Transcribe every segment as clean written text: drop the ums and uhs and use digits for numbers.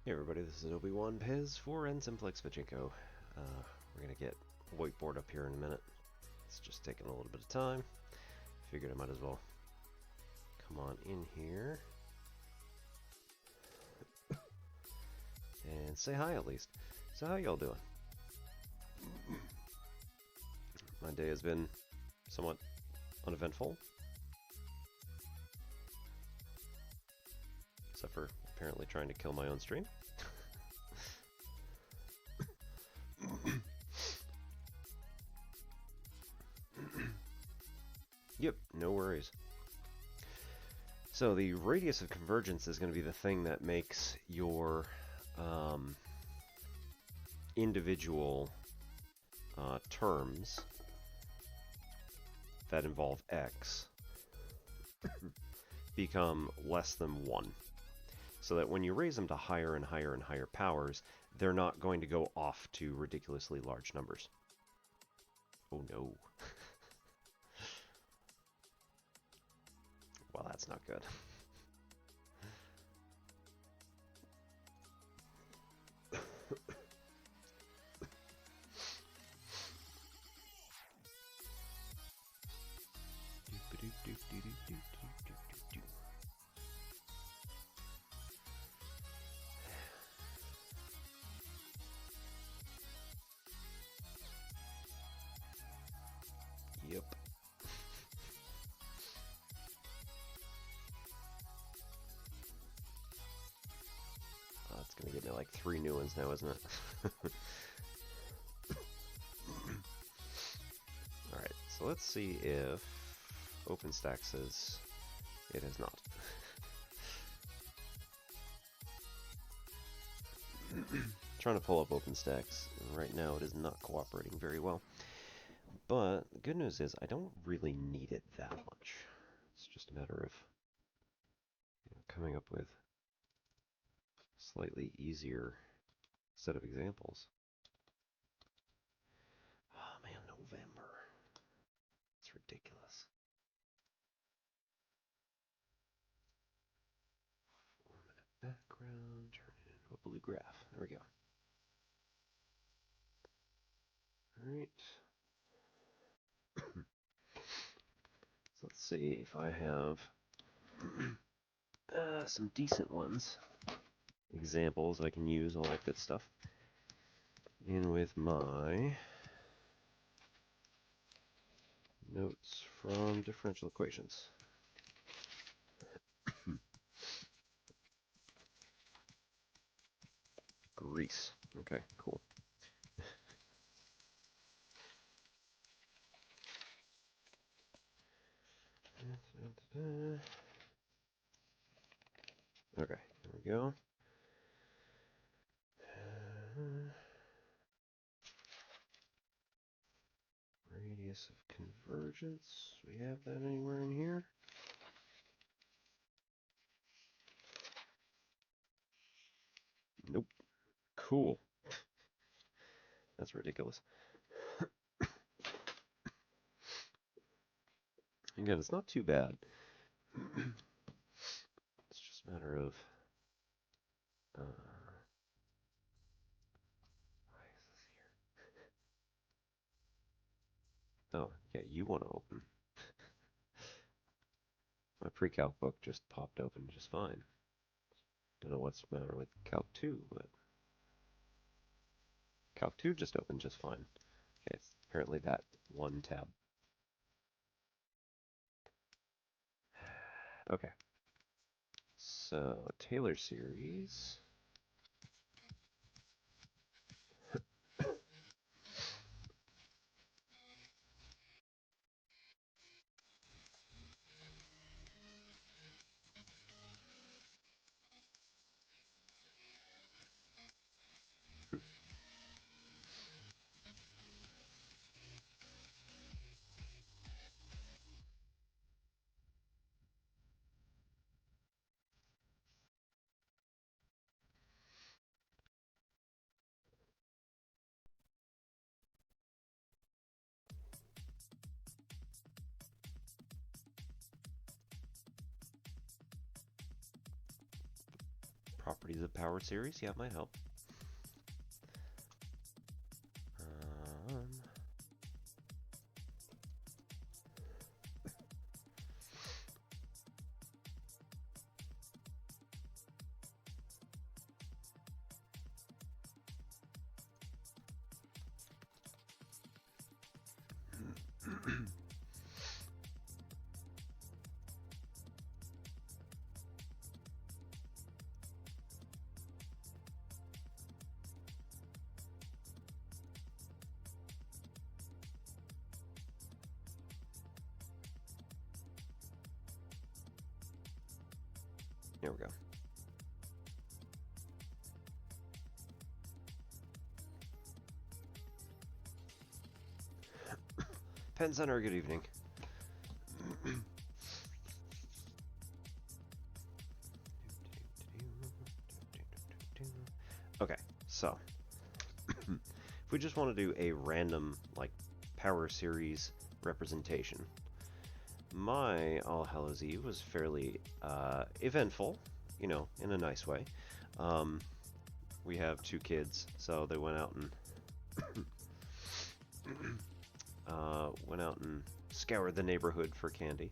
Hey everybody, this is Obi-Wan Pez for Simplex Pachinko. We're going to get whiteboard up here in a minute. It's just taking a little bit of time. Figured I might as well come on in here and say hi at least. So how y'all doing? My day has been somewhat uneventful. Except for apparently trying to kill my own stream. Yep, no worries. So the radius of convergence is going to be the thing that makes your individual terms that involve x become less than 1. So that when you raise them to higher and higher and higher powers, they're not going to go off to ridiculously large numbers. Oh no. Well, that's not good. Yep. It's gonna give me like 3 new ones now, isn't it? Alright, so let's see if OpenStack says it has not. Trying to pull up OpenStacks. Right now it is not cooperating very well. But the good news is I don't really need it that much. It's just a matter of coming up with a slightly easier set of examples. Oh man, November. It's ridiculous. Format background, turn it into a blue graph. There we go. Alright. So let's see if I have some decent ones. Examples I can use, all that good stuff. In with my notes from differential equations. Grease. Okay, cool. Okay, there we go. Radius of convergence. Do we have that anywhere in here? Nope. Cool. That's ridiculous. Again, it's not too bad. It's just a matter of why is this here? Oh, yeah, you want to open. My pre-calc book just popped open just fine. Don't know what's the matter with Calc 2, but Calc 2 just opened just fine. Okay, it's apparently that one tab. Okay. So, Taylor series. Properties of power series, yeah, might help. There we go. Penn Center, good evening. Okay, so if we just want to do a random like power series representation, my All Hallows Eve was fairly eventful, you know, in a nice way. We have 2 kids, so they went out and scoured the neighborhood for candy.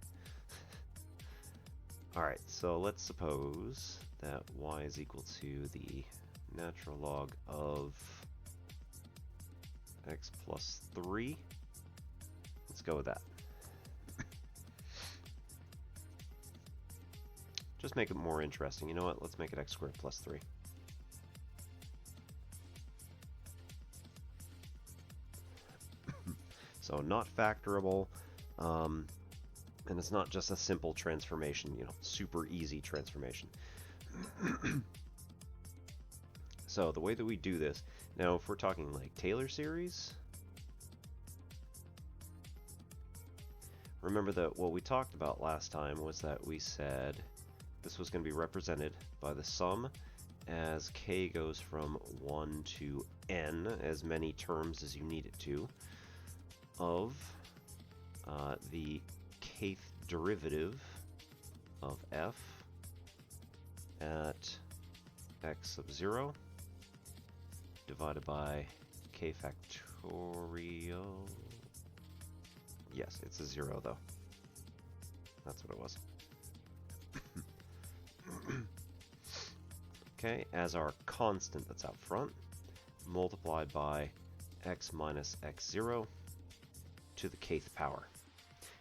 Alright, so let's suppose that y is equal to the natural log of x plus 3. Let's go with that. Just make it more interesting. You know what? Let's make it x squared plus 3. So not factorable, and it's not just a simple transformation, you know, super easy transformation. So the way that we do this, now if we're talking like Taylor series, remember that what we talked about last time was that we said this was going to be represented by the sum as k goes from 1 to n, as many terms as you need it to, of the kth derivative of f at x sub 0 divided by k factorial. Yes, it's a 0 though. That's what it was. Okay, as our constant that's out front, multiplied by x minus x0 to the kth power.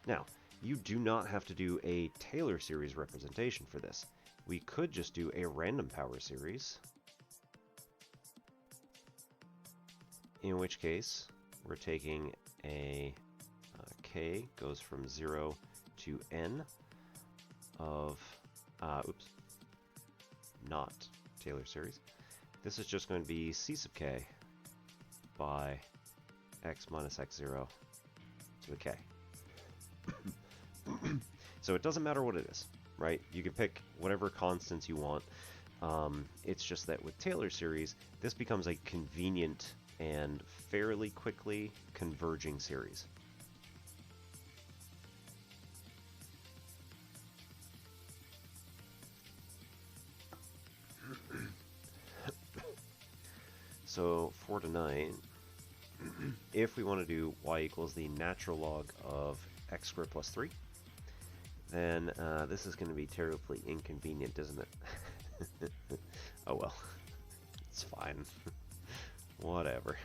Now, you do not have to do a Taylor series representation for this. We could just do a random power series, in which case we're taking a k goes from 0 to n of, not Taylor series. This is just going to be c sub k by x minus x0 to the k. So it doesn't matter what it is, right? You can pick whatever constants you want. It's just that with Taylor series, this becomes a convenient and fairly quickly converging series. So for tonight, if we want to do y equals the natural log of x squared plus 3, then this is going to be terribly inconvenient, isn't it? Oh well, it's fine. Whatever.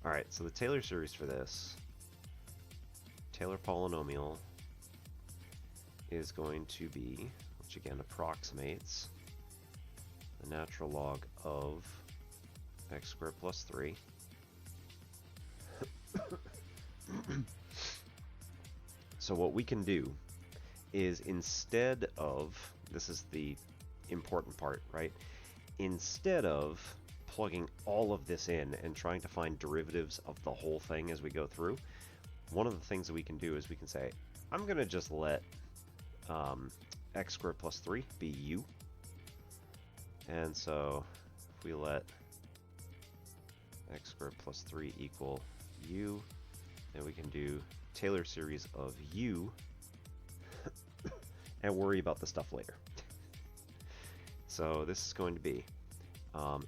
Alright, so the Taylor series for this, Taylor polynomial, is going to be, which again approximates the natural log of x squared plus 3 so what we can do is, instead of, this is the important part, right? Instead of plugging all of this in and trying to find derivatives of the whole thing as we go through, one of the things that we can do is we can say, I'm going to just let x squared plus 3 be u. And so if we let x squared plus 3 equal u, then we can do Taylor series of u and worry about the stuff later. So this is going to be,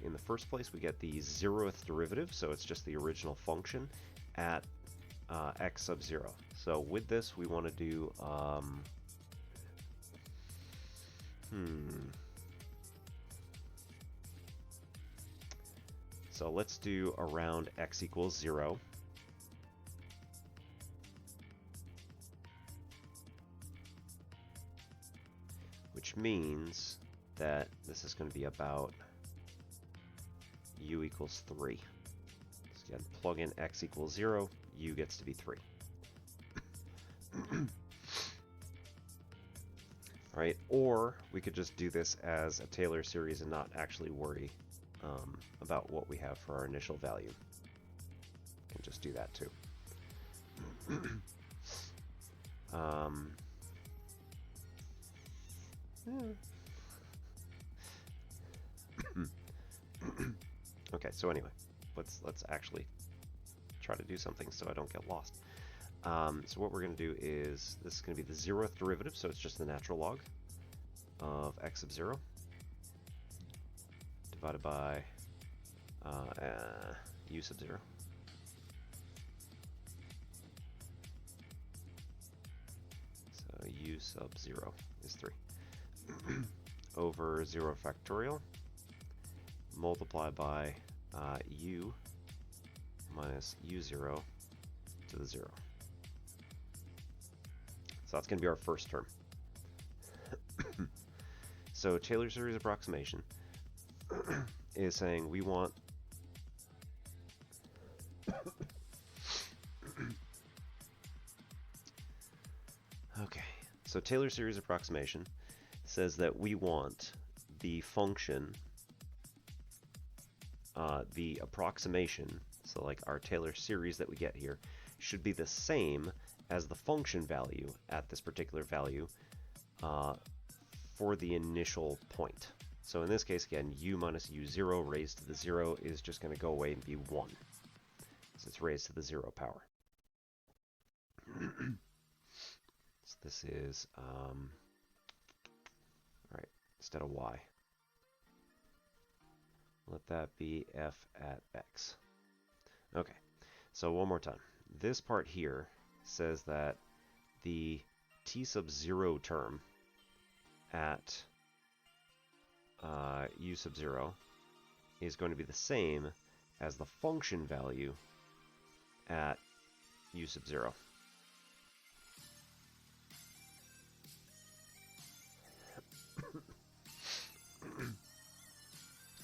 in the first place, we get the 0th derivative, so it's just the original function at x sub 0. So with this, we want to do, so let's do around x equals 0. Which means that this is going to be about u equals 3. So again, plug in x equals 0, u gets to be 3. Alright, or we could just do this as a Taylor series and not actually worry about what we have for our initial value. We can just do that too. Okay, so anyway, let's actually try to do something so I don't get lost. So what we're going to do is, this is going to be the 0th derivative, so it's just the natural log of x sub 0 divided by u sub 0. So u sub 0 is 3 over 0 factorial multiplied by u minus u0 to the 0. So that's going to be our first term. So Taylor series approximation is saying we want okay, so Taylor series approximation says that we want the function, the approximation, so like our Taylor series that we get here, should be the same as the function value at this particular value for the initial point. So in this case, again, u minus u0 raised to the 0 is just going to go away and be 1. So it's raised to the 0 power. So this is, right, instead of y. Let that be f at x. Okay, so one more time. This part here says that the t sub 0 term at u sub 0 is going to be the same as the function value at u sub 0.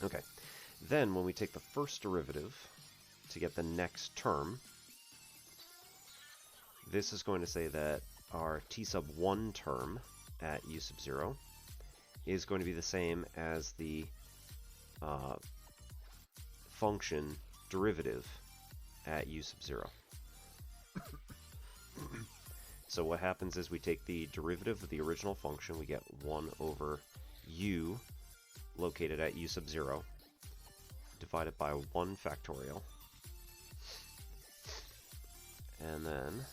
Okay, then when we take the first derivative to get the next term, this is going to say that our t sub 1 term at u sub 0 is going to be the same as the function derivative at u sub 0. So what happens is we take the derivative of the original function, we get 1 over u located at u sub 0 divided by 1 factorial, and then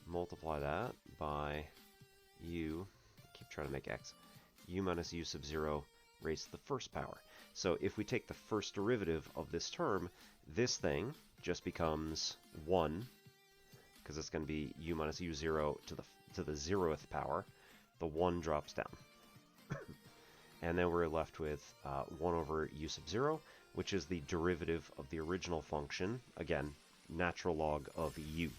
multiply that by u, keep trying to make x, u minus u sub 0 raised to the first power. So if we take the first derivative of this term, this thing just becomes 1, because it's going to be u minus u0 to the 0th power. The 1 drops down. And then we're left with 1 over u sub 0, which is the derivative of the original function, again, natural log of u.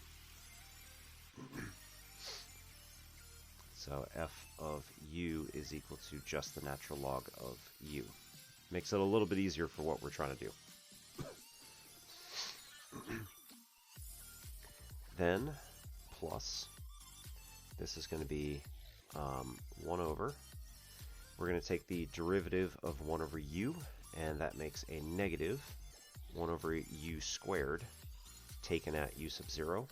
So f of u is equal to just the natural log of u. Makes it a little bit easier for what we're trying to do. Then, plus, this is going to be 1 over. We're going to take the derivative of 1 over u, and that makes a negative 1 over u squared taken at u sub 0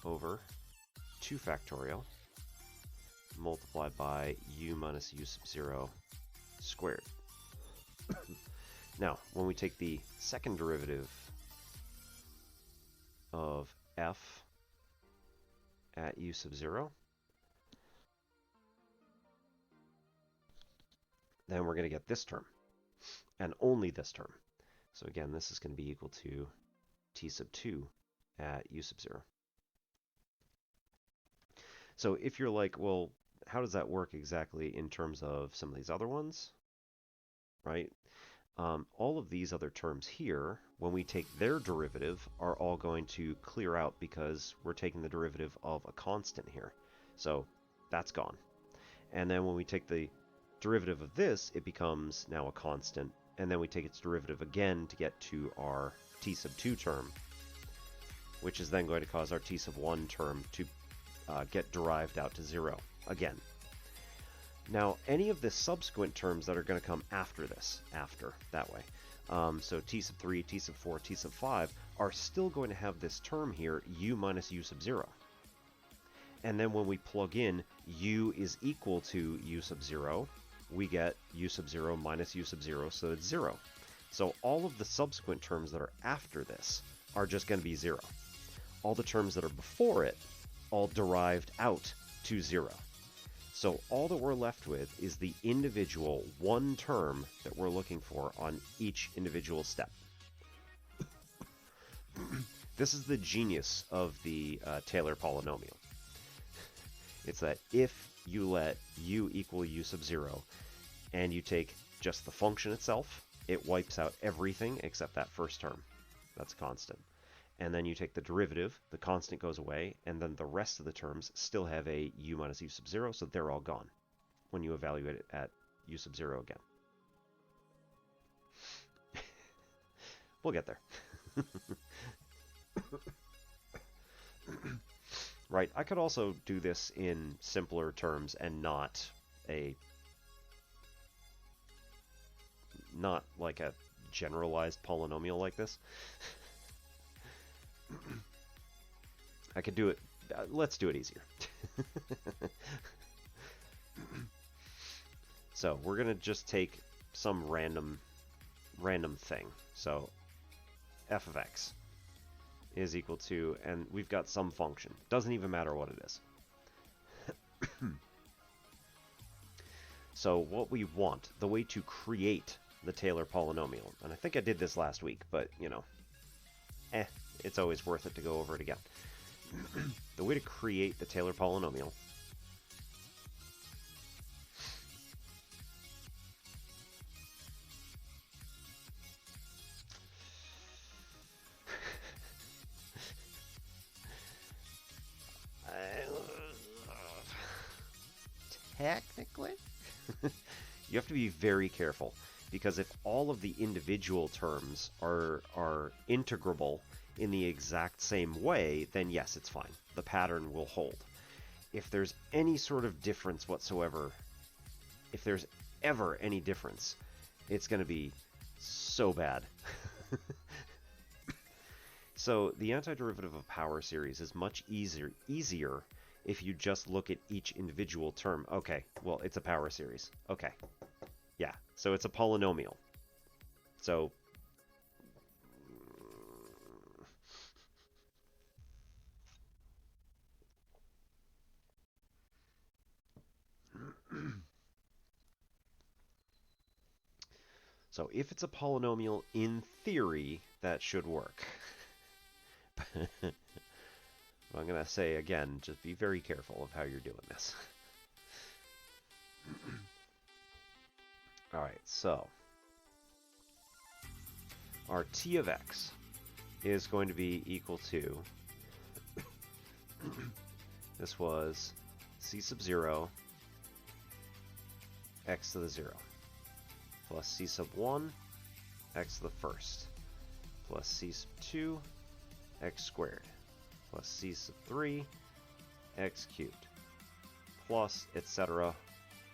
over 2 factorial multiplied by u minus u sub 0 squared. Now, when we take the second derivative of f at u sub 0, then we're going to get this term, and only this term. So again, this is going to be equal to t sub 2 at u sub 0. So if you're like, well, how does that work exactly in terms of some of these other ones, right? All of these other terms here, when we take their derivative, are all going to clear out because we're taking the derivative of a constant here. So that's gone. And then when we take the derivative of this, it becomes now a constant. And then we take its derivative again to get to our t sub 2 term, which is then going to cause our t sub 1 term to get derived out to 0 again. Now, any of the subsequent terms that are going to come after this, that way, so t sub 3, t sub 4, t sub 5, are still going to have this term here, u minus u sub 0. And then when we plug in u is equal to u sub 0, we get u sub 0 minus u sub 0, so it's 0. So all of the subsequent terms that are after this are just going to be 0. All the terms that are before it, all derived out to 0. So all that we're left with is the individual one term that we're looking for on each individual step. This is the genius of the Taylor polynomial. It's that if you let u equal u sub 0 and you take just the function itself, it wipes out everything except that first term. That's constant. And then you take the derivative, the constant goes away, and then the rest of the terms still have a u minus u sub 0, so they're all gone when you evaluate it at u sub 0 again. We'll get there. Right, I could also do this in simpler terms and not like a generalized polynomial like this. I could do it. Let's do it easier. So we're gonna just take some random thing. So f of x is equal to, and we've got some function. Doesn't even matter what it is. So what we want, the way to create the Taylor polynomial, and I think I did this last week, but you know, it's always worth it to go over it again. The way to create the Taylor polynomial technically you have to be very careful, because if all of the individual terms are integrable in the exact same way, then yes, it's fine. The pattern will hold. If there's any sort of difference whatsoever, if there's ever any difference, it's going to be so bad. So the antiderivative of power series is much easier if you just look at each individual term. Okay, well, it's a power series. Okay, yeah, so it's a polynomial. So so if it's a polynomial, in theory, that should work. I'm going to say again, just be very careful of how you're doing this. All right, so our t of x is going to be equal to, this was c sub 0 x to the 0 plus c sub 1 x to the first plus c sub 2 x squared plus c sub 3 x cubed plus etc.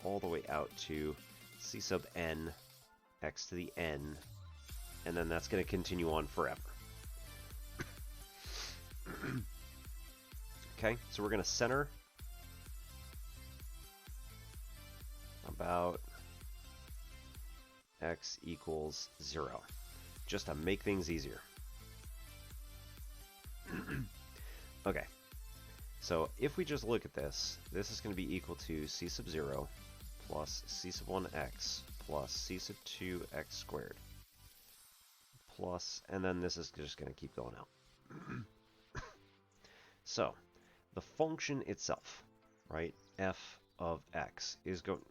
all the way out to c sub n x to the n, and then that's going to continue on forever. Okay, so we're going to center about x equals 0, just to make things easier. Okay, So if we just look at this, this is going to be equal to c sub 0 plus c sub 1x plus c sub 2x squared plus, and then this is just going to keep going out. So the function itself, right, f of x is going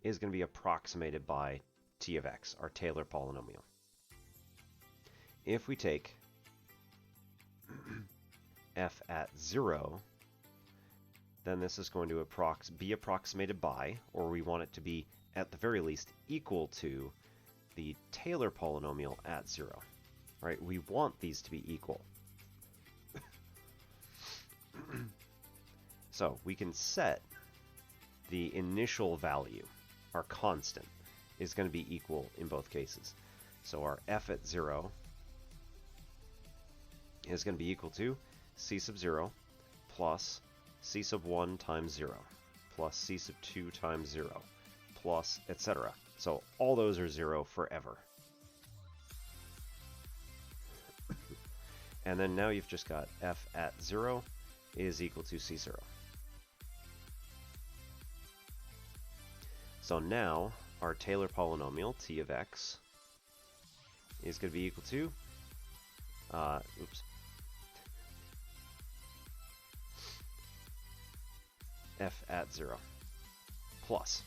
to be approximated by t of x, our Taylor polynomial. If we take f at 0, then this is going to be approximated by, or we want it to be at the very least equal to, the Taylor polynomial at 0. Right? We want these to be equal. So we can set the initial value, our constant, is going to be equal in both cases. So our f at 0 is going to be equal to c sub 0 plus c sub 1 times 0 plus c sub 2 times 0 plus etc. So all those are 0 forever. And then now you've just got f at 0 is equal to c0. So now our Taylor polynomial, t of x, is going to be equal to, f at 0 plus.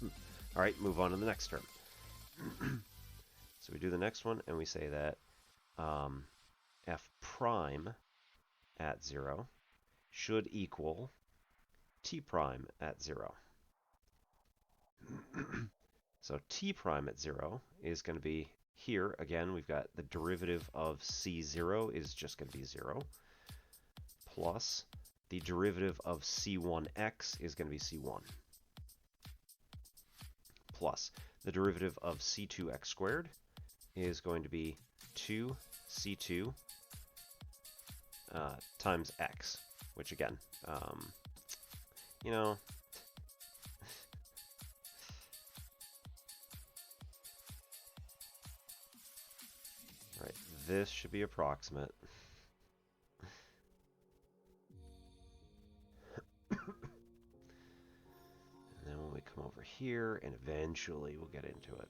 All right, move on to the next term. So we do the next one, and we say that f prime at 0 should equal t prime at 0. So t prime at 0 is going to be here. Again, we've got the derivative of c0 is just going to be 0, plus the derivative of c1x is going to be c1, plus the derivative of c2x squared is going to be 2c2 times x, which again, you know, right, this should be approximate. And then when we come over here, and eventually we'll get into it.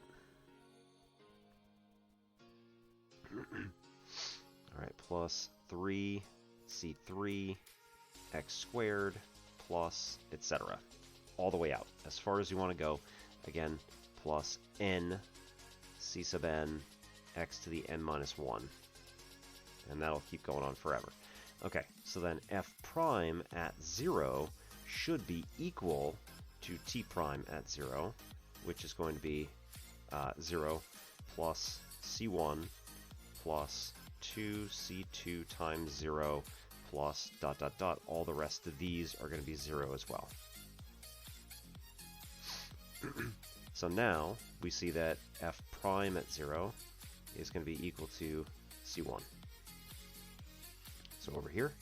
All right, plus 3c3 x squared plus etc. all the way out as far as you want to go. Again, plus n c sub n x to the n minus 1, and that'll keep going on forever. Okay, so then f prime at 0 should be equal to t prime at 0, which is going to be 0 plus c1 plus 2c2 times 0 plus ... All the rest of these are going to be 0 as well. So now we see that f prime at 0 is going to be equal to c1. So over here,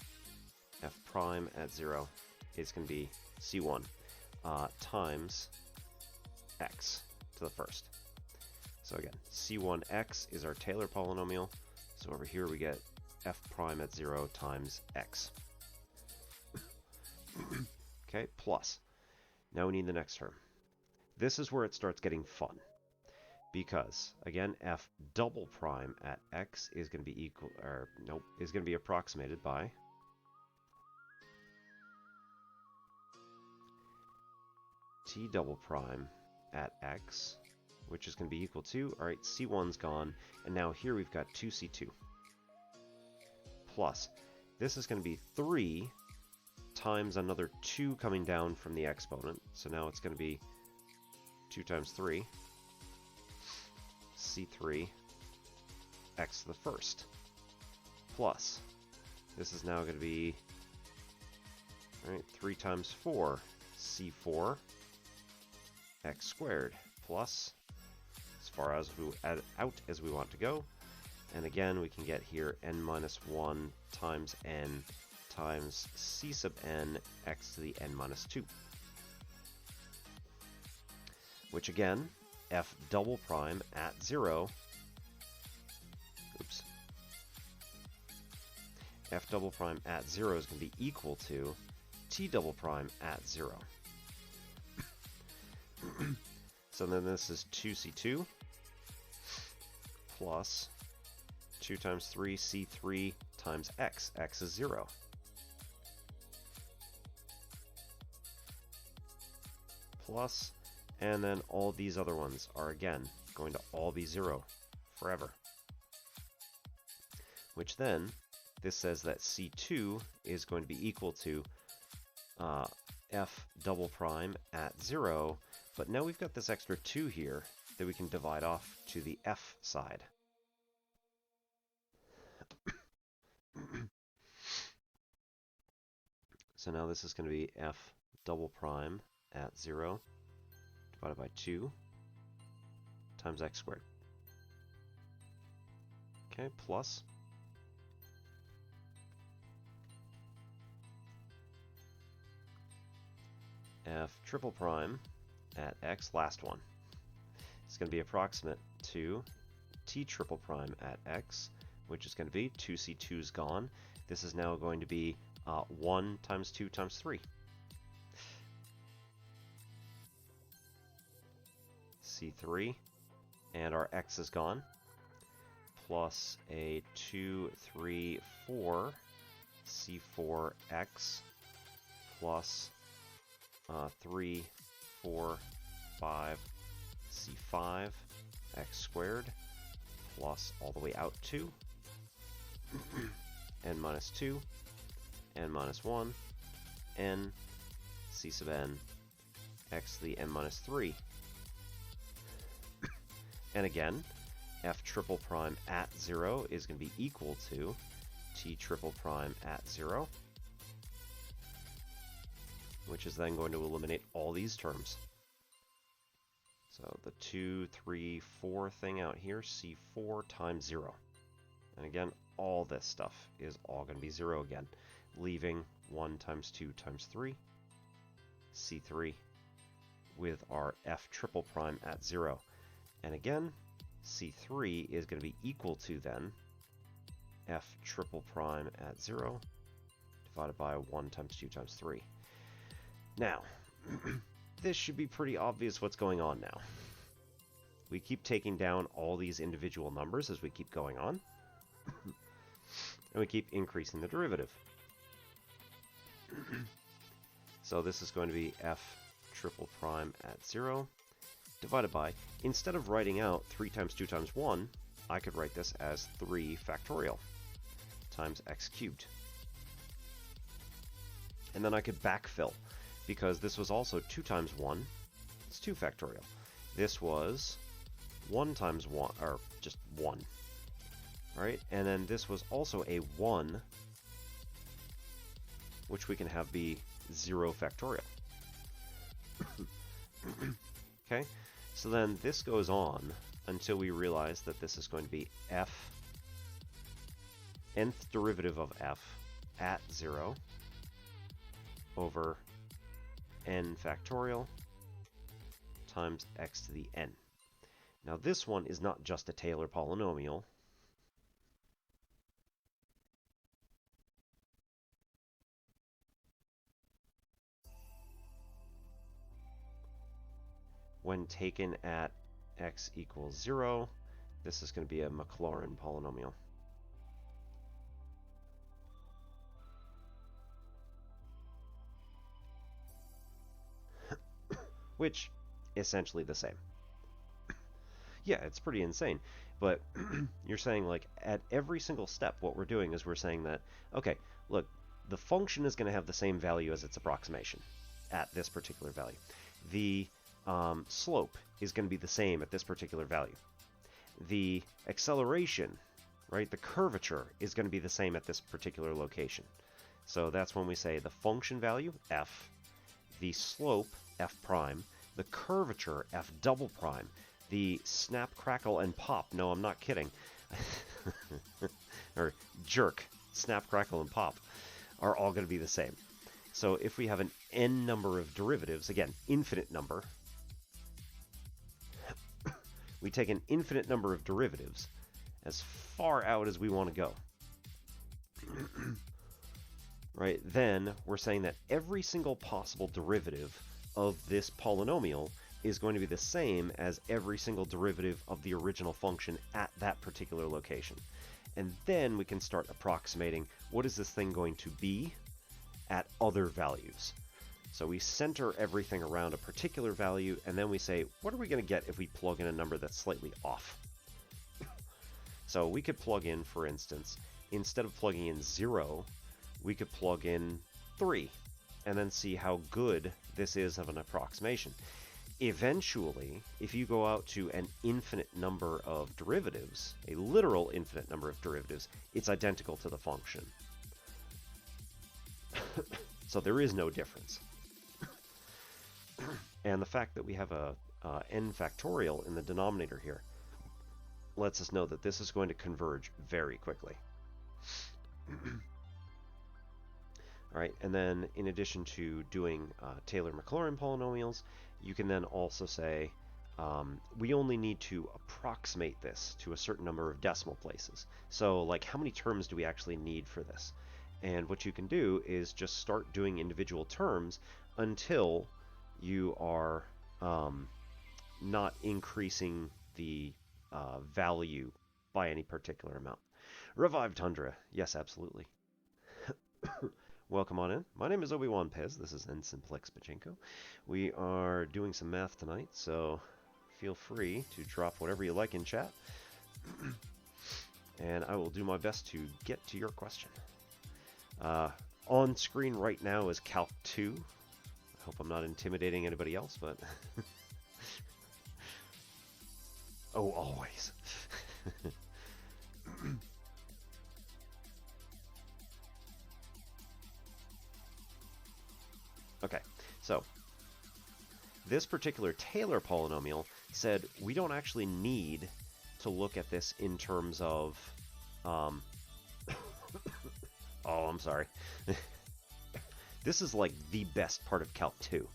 f prime at 0 is going to be c1 times x to the first. So again, c1x is our Taylor polynomial. So over here we get f prime at 0 times x. Okay, plus. Now we need the next term. This is where it starts getting fun. Because, again, f double prime at x is going to be equal, or nope, is going to be approximated by t double prime at x, which is going to be equal to, all right, c1's gone, and now here we've got 2c2. Plus, this is going to be 3 times another 2 coming down from the exponent, so now it's going to be 2 times 3, c3 x to the first, plus, this is now going to be, all right, 3 times 4, c4 x squared, plus, as far as out as we want to go, and again we can get here n minus 1 times n times c sub n x to the n minus 2, which again, f double prime at 0, f double prime at 0 is going to be equal to t double prime at 0. So then this is 2c2 plus 2 times 3 c3 times x. X is 0. Plus, and then all these other ones are again going to all be 0 forever. Which then, this says that c2 is going to be equal to f double prime at 0, but now we've got this extra 2 here that we can divide off to the f side. So now this is going to be f double prime at 0 divided by 2 times x squared. Okay, plus f triple prime at x, last one. It's going to be approximate to t triple prime at x, which is going to be 2c2 is gone. This is now going to be 1 times 2 times 3. C3, and our x is gone, plus a 2, 3, 4, C4x, plus 3, 4, 5, C5, x squared, plus all the way out 2, n minus 2, n minus 1, n, c sub n, x to the n minus 3. And again, f triple prime at 0 is going to be equal to t triple prime at 0, which is then going to eliminate all these terms. So the 2, 3, 4 thing out here, c4 times 0. And again, all this stuff is all going to be 0 again, leaving 1 times 2 times 3, c3, with our f triple prime at 0. And again, c3 is going to be equal to then f triple prime at 0 divided by 1 times 2 times 3. Now, this should be pretty obvious what's going on now. We keep taking down all these individual numbers as we keep going on, and we keep increasing the derivative. So this is going to be f triple prime at 0 divided by, instead of writing out 3 times 2 times 1, I could write this as 3 factorial times x cubed. And then I could backfill, because this was also 2 times 1, it's 2 factorial. This was 1 times 1, or just 1, right? And then this was also a 1, which we can have be 0 factorial. Okay? So then this goes on until we realize that this is going to be f nth derivative of f at 0 over n factorial times x to the n. Now this one is not just a Taylor polynomial. When taken at x equals 0, this is going to be a Maclaurin polynomial. Which, essentially the same. Yeah, it's pretty insane. But you're saying, like, at every single step, what we're doing is we're saying that, okay, look, the function is going to have the same value as its approximation at this particular value. The slope is going to be the same at this particular value. The acceleration, right, the curvature is going to be the same at this particular location. So that's when we say the function value, f, the slope, f prime, the curvature, f double prime, the snap, crackle, and pop, no, I'm not kidding, or jerk, snap, crackle, and pop, are all going to be the same. So if we have an n number of derivatives, again, infinite number, we take an infinite number of derivatives as far out as we want to go. right, then we're saying that every single possible derivative of this polynomial is going to be the same as every single derivative of the original function at that particular location. And then we can start approximating what is this thing going to be at other values. So we center everything around a particular value, and then we say, what are we going to get if we plug in a number that's slightly off? So we could plug in, for instance, instead of plugging in 0, we could plug in 3, and then see how good this is of an approximation. Eventually, if you go out to an infinite number of derivatives, a literal infinite number of derivatives, it's identical to the function. So there is no difference. And the fact that we have a n factorial in the denominator here lets us know that this is going to converge very quickly. All right, and then in addition to doing Taylor-Maclaurin polynomials, you can then also say, we only need to approximate this to a certain number of decimal places. So like, how many terms do we actually need for this? And what you can do is just start doing individual terms until you are not increasing the value by any particular amount. Revived Tundra. Yes, absolutely. Welcome on in. My name is Obi-Wan Pez. This is Ensimplex Pachinko. We are doing some math tonight, so feel free to drop whatever you like in chat. And I will do my best to get to your question. On screen right now is Calc 2. I hope I'm not intimidating anybody else, but... Oh, always. Okay, so this particular Taylor polynomial said we don't actually need to look at this in terms of... oh, I'm sorry. This is like the best part of Calc 2.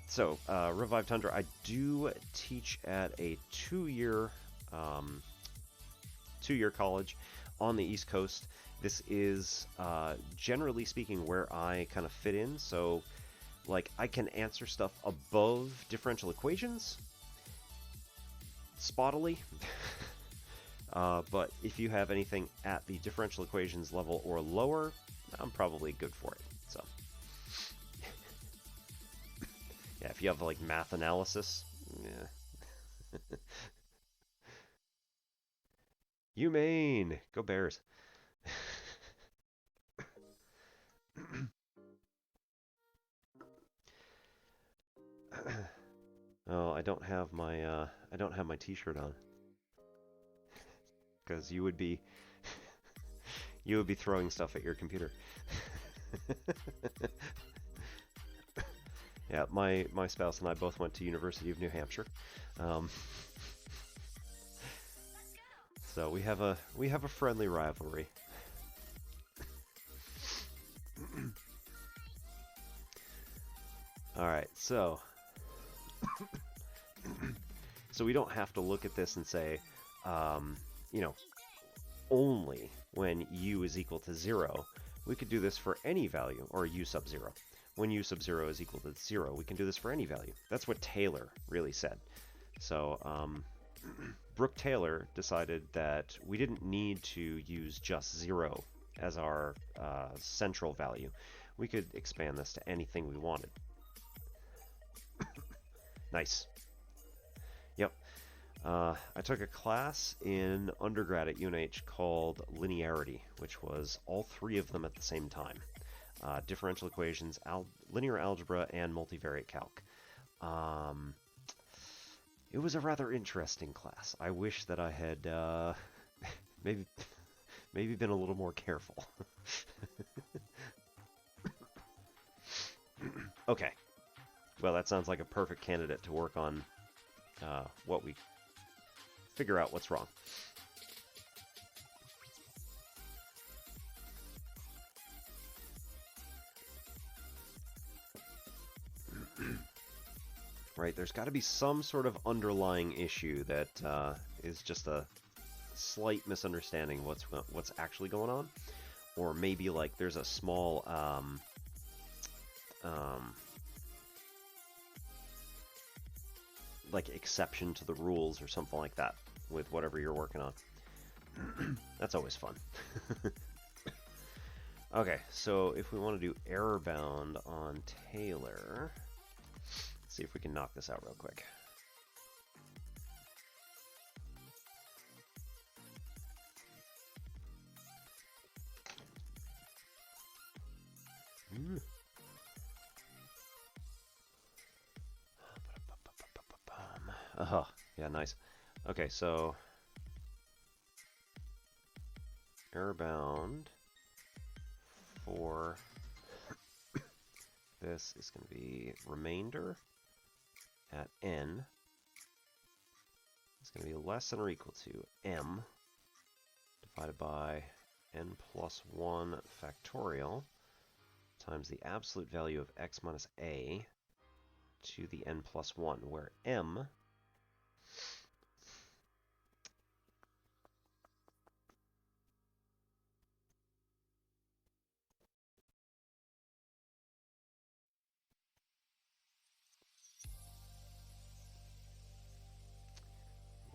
So, Revive Tundra, I do teach at a two-year college on the East Coast. This is, generally speaking, where I kind of fit in. So, like, I can answer stuff above differential equations spottily. But if you have anything at the differential equations level or lower, I'm probably good for it. So, yeah, if you have like math analysis, yeah. UMaine, go Bears. Oh, I don't have my T-shirt on. Because you would be throwing stuff at your computer. Yeah, my spouse and I both went to University of New Hampshire, so we have a friendly rivalry. All right, so so we don't have to look at this and say, you know, only when u is equal to 0. We could do this for any value, or u sub 0. When u sub 0 is equal to 0, we can do this for any value. That's what Taylor really said. So, Brooke Taylor decided that we didn't need to use just 0 as our central value. We could expand this to anything we wanted. Nice. Yep. I took a class in undergrad at UNH called Linearity, which was all three of them at the same time. Differential equations, linear algebra, and multivariate calc. It was a rather interesting class. I wish that I had maybe been a little more careful. Okay. Well, that sounds like a perfect candidate to work on what we figure out what's wrong. Right, there's got to be some sort of underlying issue that is just a slight misunderstanding what's actually going on, or maybe like there's a small like exception to the rules or something like that with whatever you're working on. That's always fun. Okay, so if we want to do error bound on Taylor, let's see if we can knock this out real quick. Oh, yeah, nice. Okay, so error bound for this is going to be remainder at n. It's going to be less than or equal to m divided by n plus 1 factorial times the absolute value of x minus a to the n plus 1, where m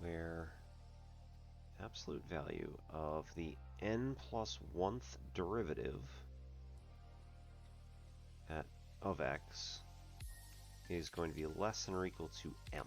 where absolute value of the n plus 1th derivative of x is going to be less than or equal to m.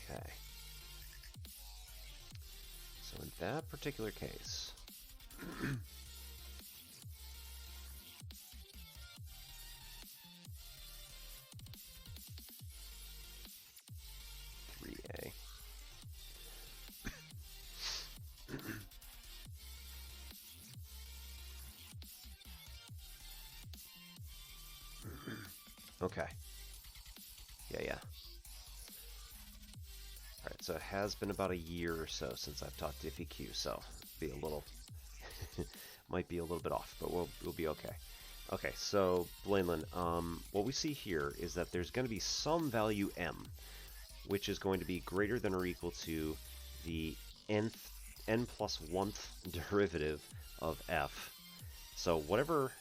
Okay. So in that particular case, 3a. Okay. Yeah. Alright, so it has been about a year or so since I've taught DiffyQ, so be a little might be a little bit off, but we'll be okay. Okay, so Blainland, what we see here is that there's going to be some value m, which is going to be greater than or equal to the n plus 1th derivative of f. So whatever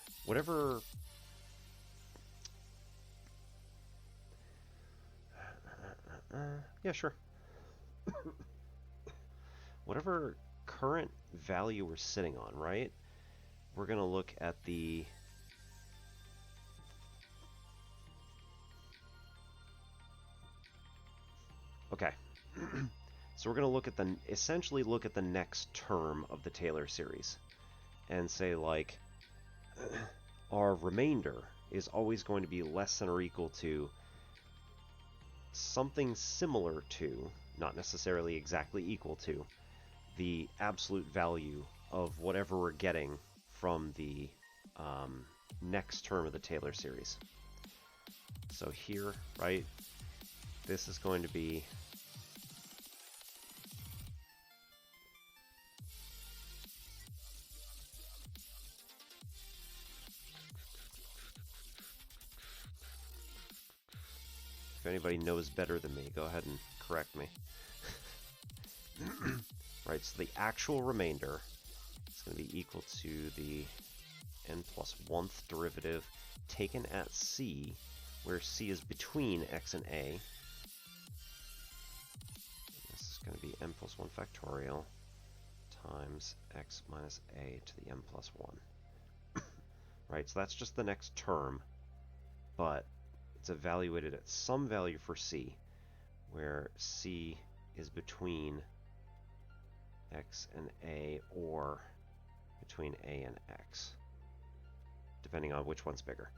yeah, sure. Whatever current value we're sitting on, right? We're going to look at the okay. So we're going to look at essentially look at the next term of the Taylor series and say, like, our remainder is always going to be less than or equal to something similar to, not necessarily exactly equal to, the absolute value of whatever we're getting from the next term of the Taylor series. So here, right, this is going to be if anybody knows better than me, go ahead and correct me. Right, so the actual remainder is going to be equal to the n plus 1th derivative taken at c, where c is between x and a. This is going to be n plus 1 factorial times x minus a to the n plus 1. Right, so that's just the next term, but it's evaluated at some value for c, where c is between x and a, or between a and x, depending on which one's bigger.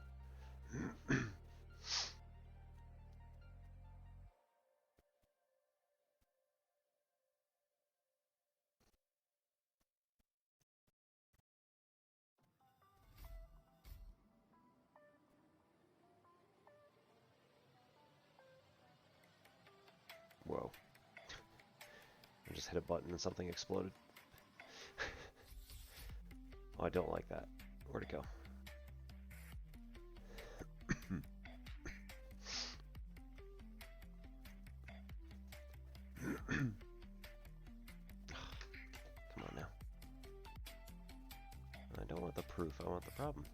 Whoa. I just hit a button and something exploded. Oh, I don't like that. Where'd it go? Come on now. I don't want the proof, I want the problem.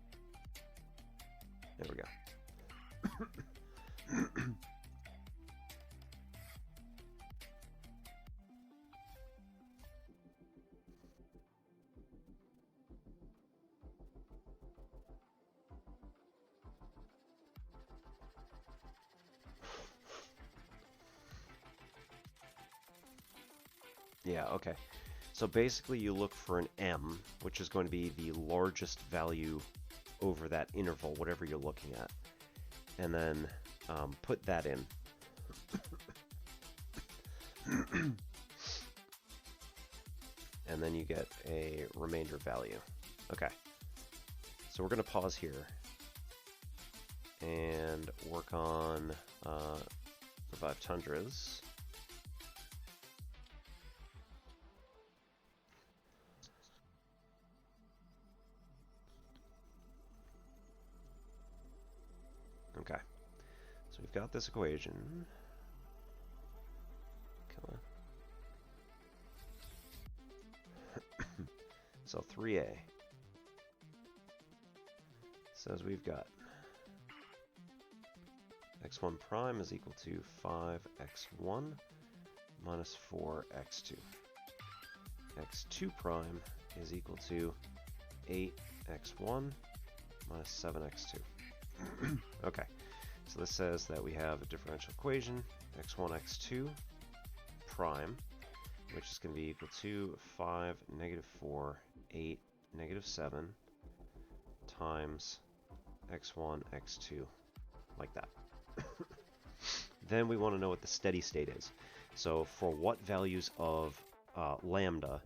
There we go. Yeah, okay. So basically you look for an M, which is going to be the largest value over that interval, whatever you're looking at. And then put that in. And then you get a remainder value. Okay. So we're going to pause here and work on revive tundras. Okay, so we've got this equation. Come on. So 3a says we've got x1 prime is equal to 5x1 minus 4x2. x2 prime is equal to 8x1 minus 7x2. Okay, so this says that we have a differential equation, x1, x2 prime, which is going to be equal to 5, negative 4, 8, negative 7 times x1, x2, like that. Then we want to know what the steady state is. So for what values of lambda,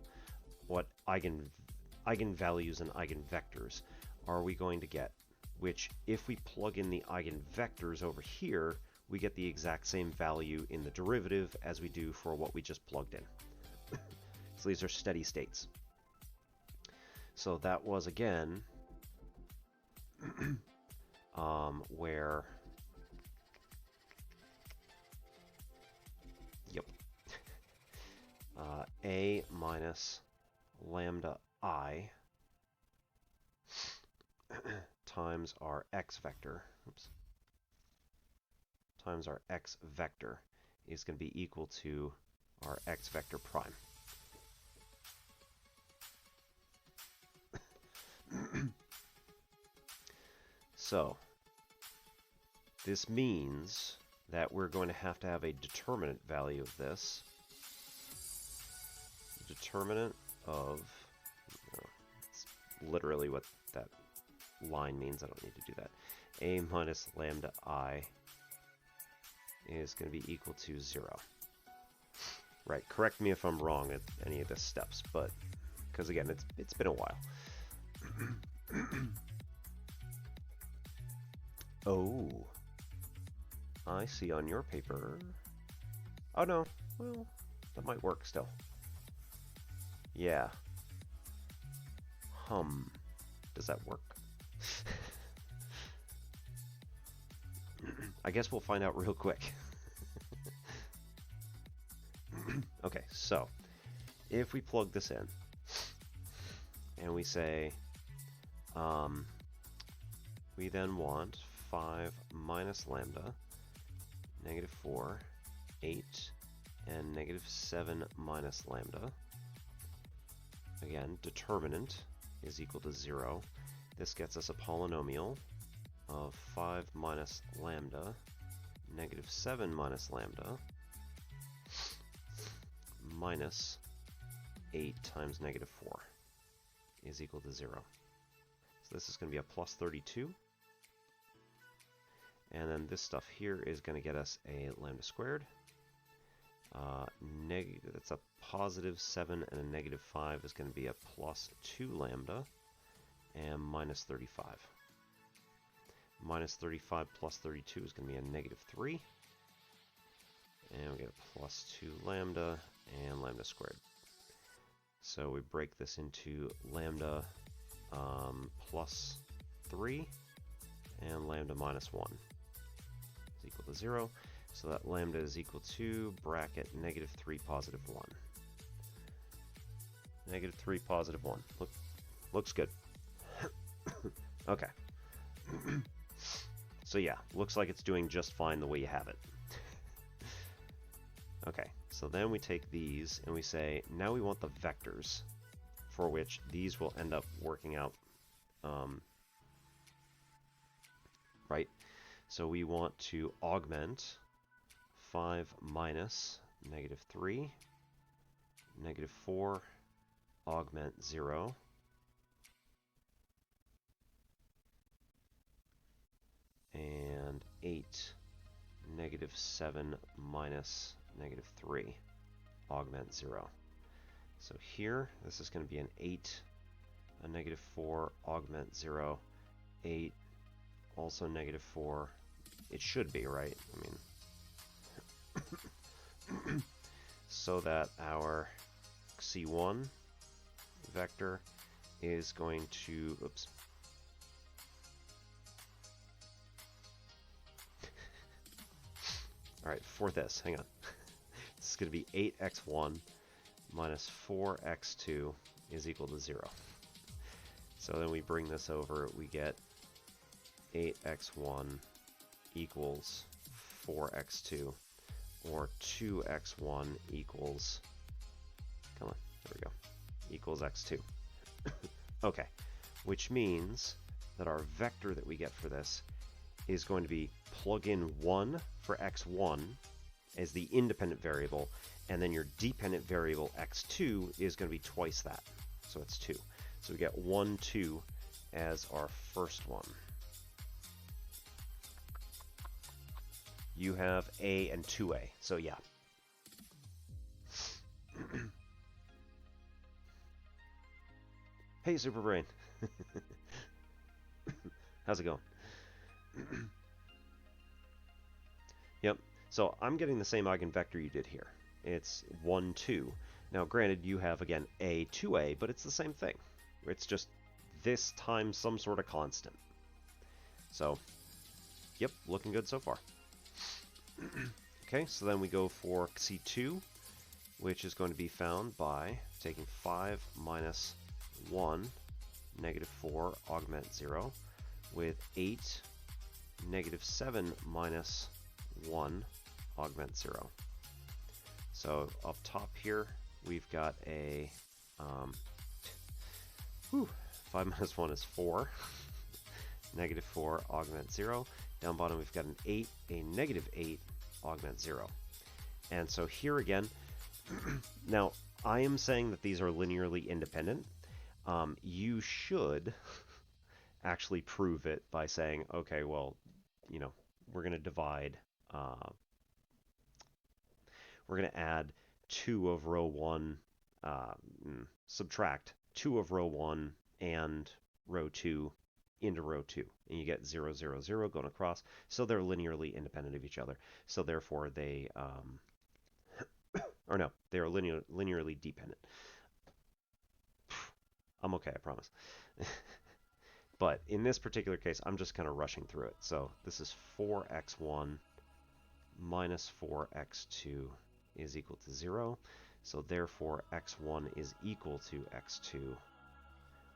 what eigenvalues and eigenvectors are we going to get? Which, if we plug in the eigenvectors over here, we get the exact same value in the derivative as we do for what we just plugged in. So these are steady states. So that was, again, where... Yep. A minus lambda I times our x vector, times our x vector is going to be equal to our x vector prime. So this means that we're going to have a determinant value of this. Determinant of, it's literally what that line means. I don't need to do that. A minus lambda I is going to be equal to 0. Right, correct me if I'm wrong at any of the steps, but because again, it's been a while. Oh, I see on your paper. Oh no, well, that might work still. Yeah. Does that work? I guess we'll find out real quick. Okay, so if we plug this in and we say we then want 5 minus lambda, negative 4, 8, and negative 7 minus lambda. Again, determinant is equal to 0. This gets us a polynomial of 5 minus lambda, negative 7 minus lambda, minus 8 times negative 4 is equal to 0. So this is going to be a plus 32. And then this stuff here is going to get us a lambda squared. That's a positive 7, and a negative 5 is going to be a plus 2 lambda, and minus 35. Minus 35 plus 32 is going to be a negative 3. And we get a plus 2 lambda and lambda squared. So we break this into lambda plus 3 and lambda minus 1 is equal to 0. So that lambda is equal to bracket negative 3 positive 1. Negative 3 positive 1. Looks good. Okay. So yeah, looks like it's doing just fine the way you have it. Okay, so then we take these and we say, now we want the vectors for which these will end up working out, right? So we want to augment 5 minus negative 3, negative 4, augment 0, and 8, negative 7 minus negative 3, augment 0. So here, this is going to be an 8, a negative 4, augment 0, 8, also negative 4. It should be, right? I mean, so that our C1 vector is going to, oops. All right, for this, hang on. This is going to be 8x1 minus 4x2 is equal to 0. So then we bring this over, we get 8x1 equals 4x2, or 2x1 equals, come on, there we go, equals x2. Okay, which means that our vector that we get for this is going to be plug in 1 for x1 as the independent variable, and then your dependent variable x2 is going to be twice that, so it's 2. So we get 1, 2 as our first one. You have A and 2A, so yeah. Hey, Superbrain. How's it going? Yep, so I'm getting the same eigenvector you did here. It's 1, 2. Now, granted, you have, again, A, 2A, but it's the same thing. It's just this times some sort of constant. So, yep, looking good so far. Okay, so then we go for C2, which is going to be found by taking 5 minus 1, negative 4, augment 0, with 8, negative 7 minus 1, augment 0. So up top here, we've got a 5 minus 1 is 4, negative 4, augment 0. Down bottom, we've got an 8, a negative 8, augment 0. And so here again, now I am saying that these are linearly independent. You should actually prove it by saying, okay, well, you know, we're going to divide, we're going to add 2 of row 1, subtract 2 of row 1 and row 2 into row 2, and you get 0, 0, 0 going across, so they're linearly independent of each other. So therefore they, or no, they are linearly dependent. I'm okay, I promise. But in this particular case, I'm just kind of rushing through it. So this is 4x1 minus 4x2 is equal to 0. So therefore, x1 is equal to x2,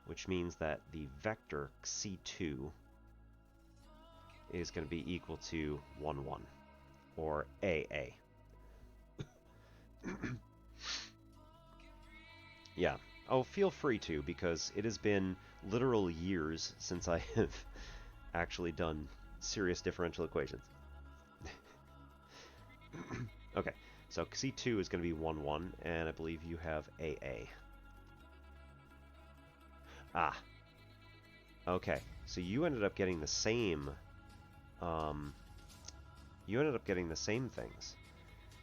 which means that the vector C2 is going to be equal to 1, 1, or AA. Yeah. Oh, feel free to, because it has been literal years since I have actually done serious differential equations. Okay, so C2 is going to be 1, 1, and I believe you have AA. Ah. Okay, so you ended up getting the same you ended up getting the same things.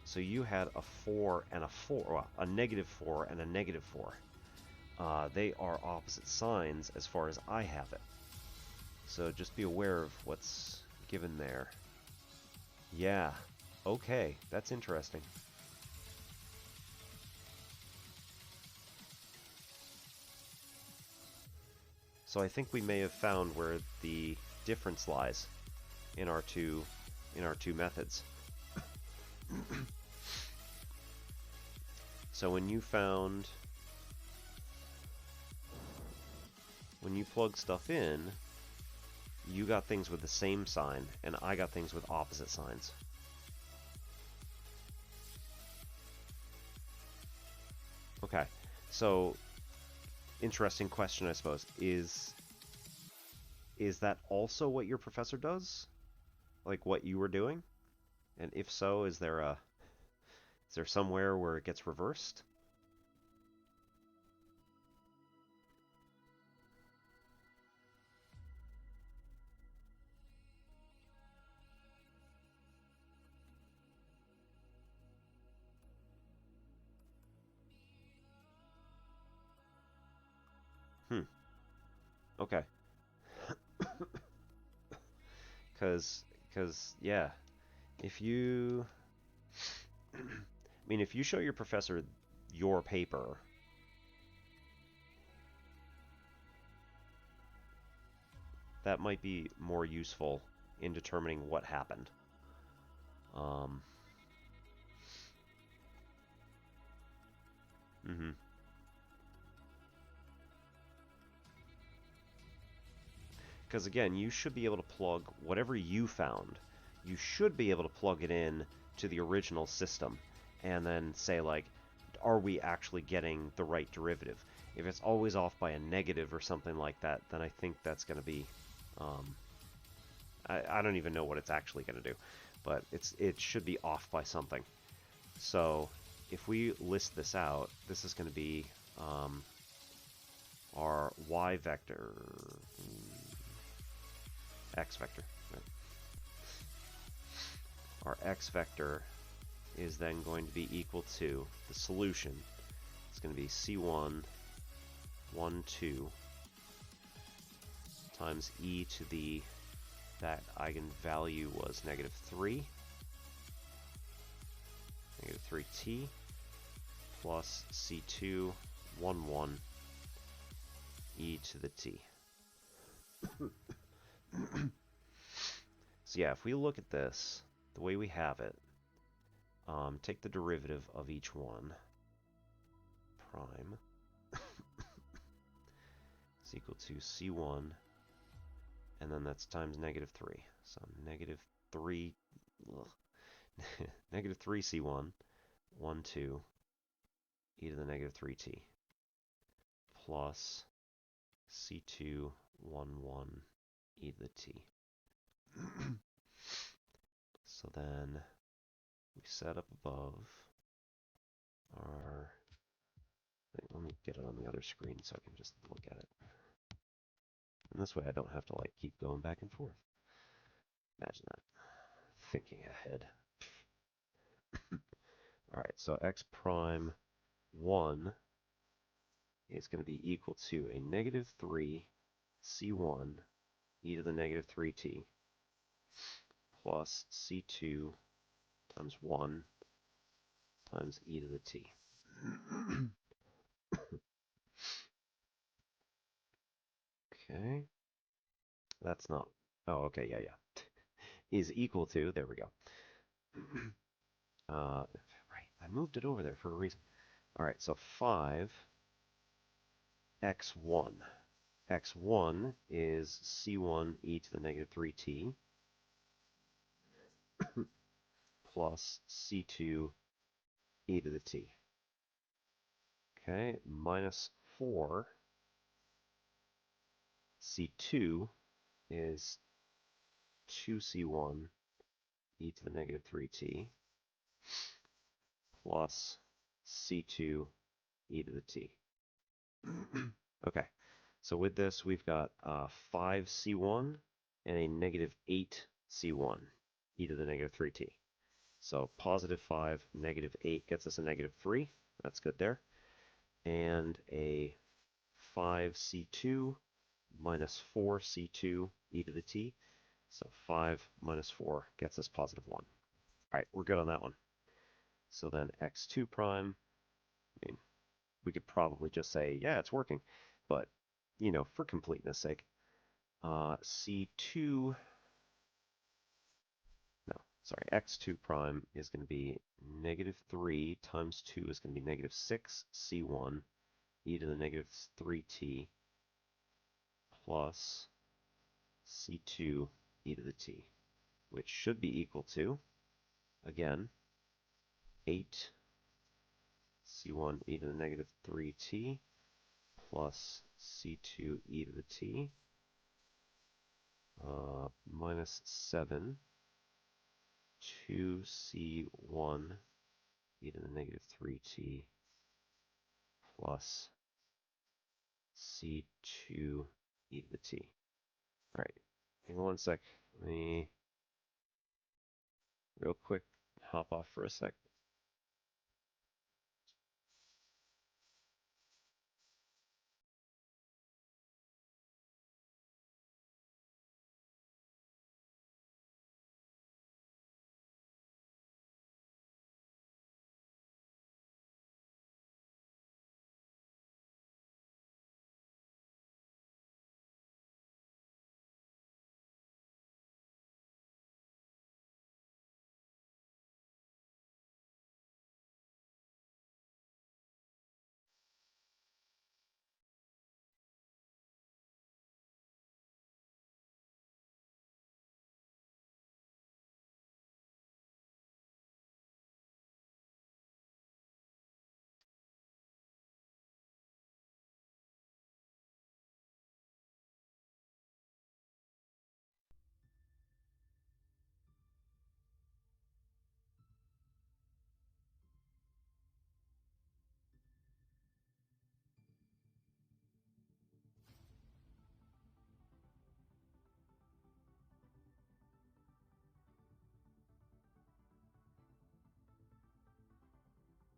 So you had a 4 and a 4, well, a negative 4 and a negative 4. They are opposite signs as far as I have it. So just be aware of what's given there. Yeah. Okay, that's interesting. So I think we may have found where the difference lies in our two methods. So when you plug stuff in, you got things with the same sign, and I got things with opposite signs. Okay, so interesting question, I suppose. Is that also what your professor does? Like what you were doing? And if so, is there somewhere where it gets reversed? Hmm. Okay. Cause yeah, if you, I mean, if you show your professor your paper, that might be more useful in determining what happened. Um, mm-hmm. Because again, you should be able to plug whatever you found. You should be able to plug it in to the original system, and then say like, are we actually getting the right derivative? If it's always off by a negative or something like that, then I think that's going to be, um, I don't even know what it's actually going to do, but it should be off by something. So if we list this out, this is going to be our y vector, x vector. Right? Our x vector is then going to be equal to the solution. It's going to be C1, 1, 2 times e to the, that eigenvalue was negative 3, negative 3t, plus C2, 1, 1, e to the t. So yeah, if we look at this, the way we have it, take the derivative of each one, prime, is equal to C1, and then that's times negative 3. So negative 3, negative 3C1, 1, 2, e to the negative 3t, plus C2, 1, 1, e to the t. So then we set up above our thing. Let me get it on the other screen so I can just look at it. And this way I don't have to like keep going back and forth. Imagine that. Thinking ahead. Alright, so x prime 1 is going to be equal to a negative 3 C1 e to the negative 3t plus C2 times 1 times e to the t. Okay. That's not... Oh, okay, yeah. Is equal to... There we go. Right, I moved it over there for a reason. Alright, so 5 x1. x1 is C1 e to the negative 3t plus C2 e to the t. Okay, minus 4 C2 is 2C1 e to the negative 3t plus C2 e to the t. Okay, so with this we've got 5C1 and a negative 8C1. e to the negative 3t. So positive 5, negative 8 gets us a negative 3. That's good there. And a 5c2 minus 4c2 e to the t. So 5 minus 4 gets us positive 1. All right, we're good on that one. So then x2 prime, I mean, we could probably just say, yeah, it's working. But, you know, for completeness sake, c2, no, sorry, x2 prime is going to be negative 3 times 2 is going to be negative 6 c1 e to the negative 3t plus c2 e to the t, which should be equal to, again, 8 c1 e to the negative 3t plus c2 e to the t minus 7 2c1 e to the negative 3t plus c2 e to the t. All right, hang on one sec. Let me real quick hop off for a sec.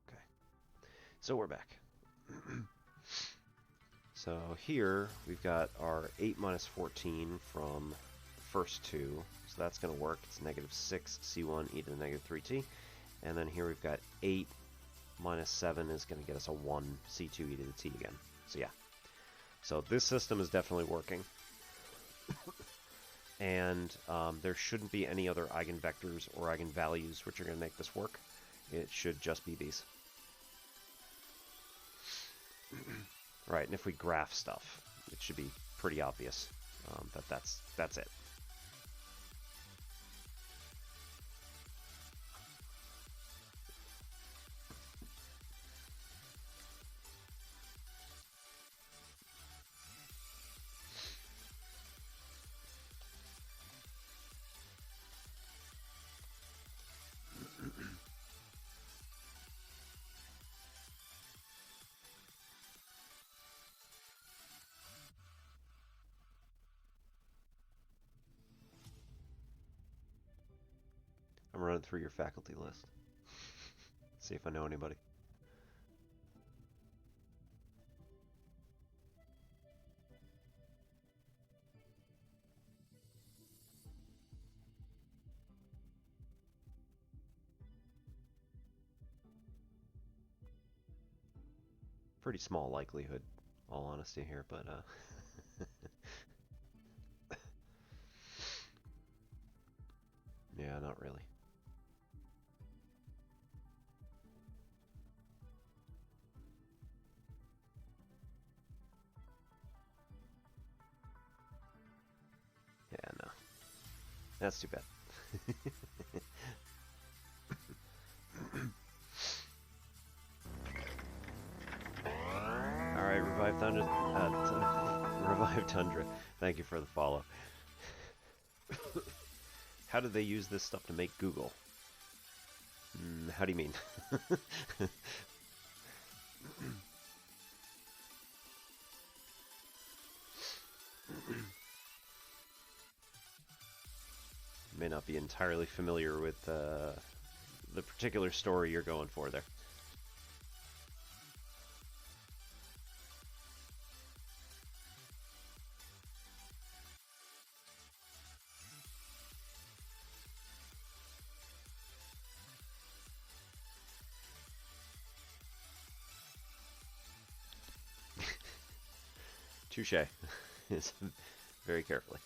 Okay, so we're back. So here we've got our 8 minus 14 from the first two, so that's going to work. It's negative 6 c1 e to the negative 3t. And then here we've got 8 minus 7 is going to get us a 1 c2 e to the t again. So yeah, so this system is definitely working. And there shouldn't be any other eigenvectors or eigenvalues which are going to make this work. It should just be these. Right, and if we graph stuff, it should be pretty obvious that that's it. I'm running through your faculty list. See if I know anybody. Pretty small likelihood, all honesty here, but yeah, not really. Yeah, no. That's too bad. Alright, Revive Thunder. Revive Tundra. Thank you for the follow. How do they use this stuff to make Google? How do you mean? may not be entirely familiar with the particular story you're going for there. Touche. Very carefully.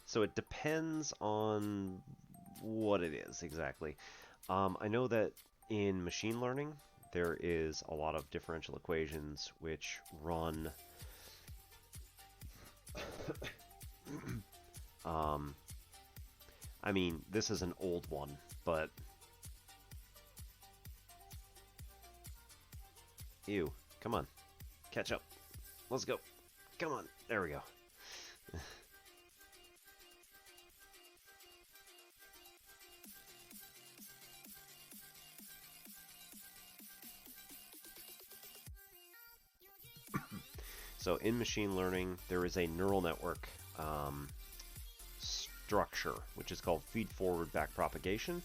So it depends on what it is exactly. I know that in machine learning, there is a lot of differential equations which run I mean, this is an old one, but ew, come on, catch up. Let's go. Come on, there we go. So in machine learning, there is a neural network structure, which is called feed-forward back-propagation.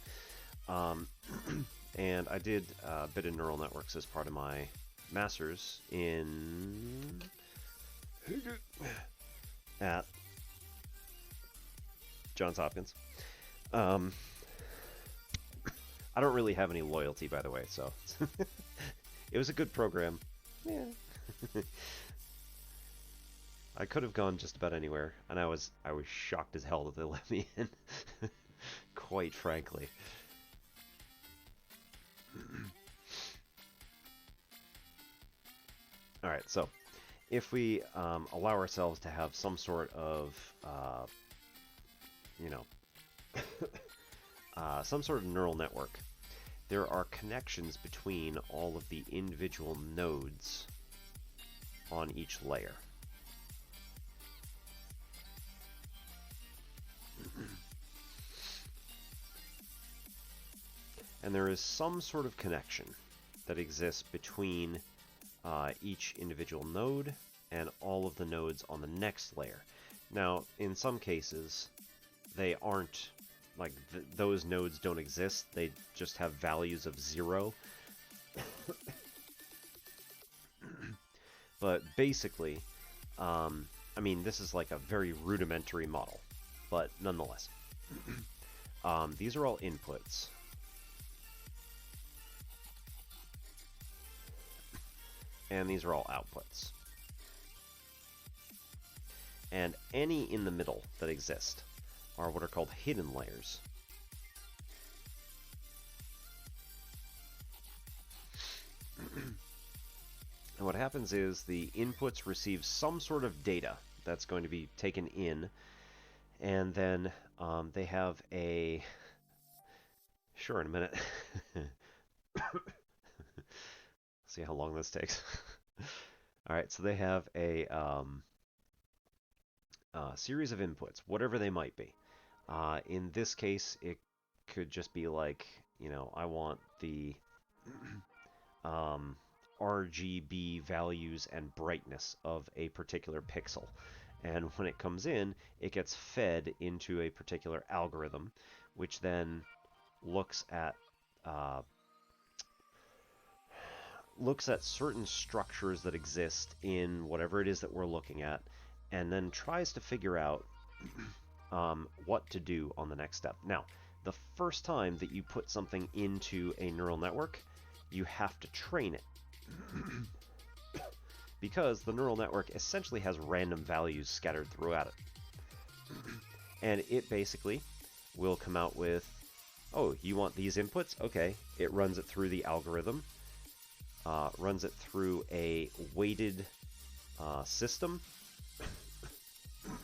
And I did a bit of neural networks as part of my master's in at Johns Hopkins. I don't really have any loyalty, by the way, so it was a good program. Yeah. I could have gone just about anywhere, and I was shocked as hell that they let me in. Quite frankly. All right, so if we allow ourselves to have some sort of, you know, some sort of neural network, there are connections between all of the individual nodes on each layer. And there is some sort of connection that exists between each individual node and all of the nodes on the next layer. Now, in some cases, they aren't, like, those nodes don't exist. They just have values of 0. But basically, I mean, this is like a very rudimentary model, but nonetheless. These are all inputs. And these are all outputs. And any in the middle that exist are what are called hidden layers. And what happens is the inputs receive some sort of data that's going to be taken in, and then they have a... Sure, in a minute. See how long this takes. All right, so they have a series of inputs, whatever they might be. In this case, it could just be like, you know, I want the RGB values and brightness of a particular pixel. And when it comes in, it gets fed into a particular algorithm, which then looks at certain structures that exist in whatever it is that we're looking at, and then tries to figure out what to do on the next step. Now, the first time that you put something into a neural network, you have to train it. Because the neural network essentially has random values scattered throughout it. And it basically will come out with, oh, you want these inputs? Okay. It runs it through the algorithm. Runs it through a weighted system.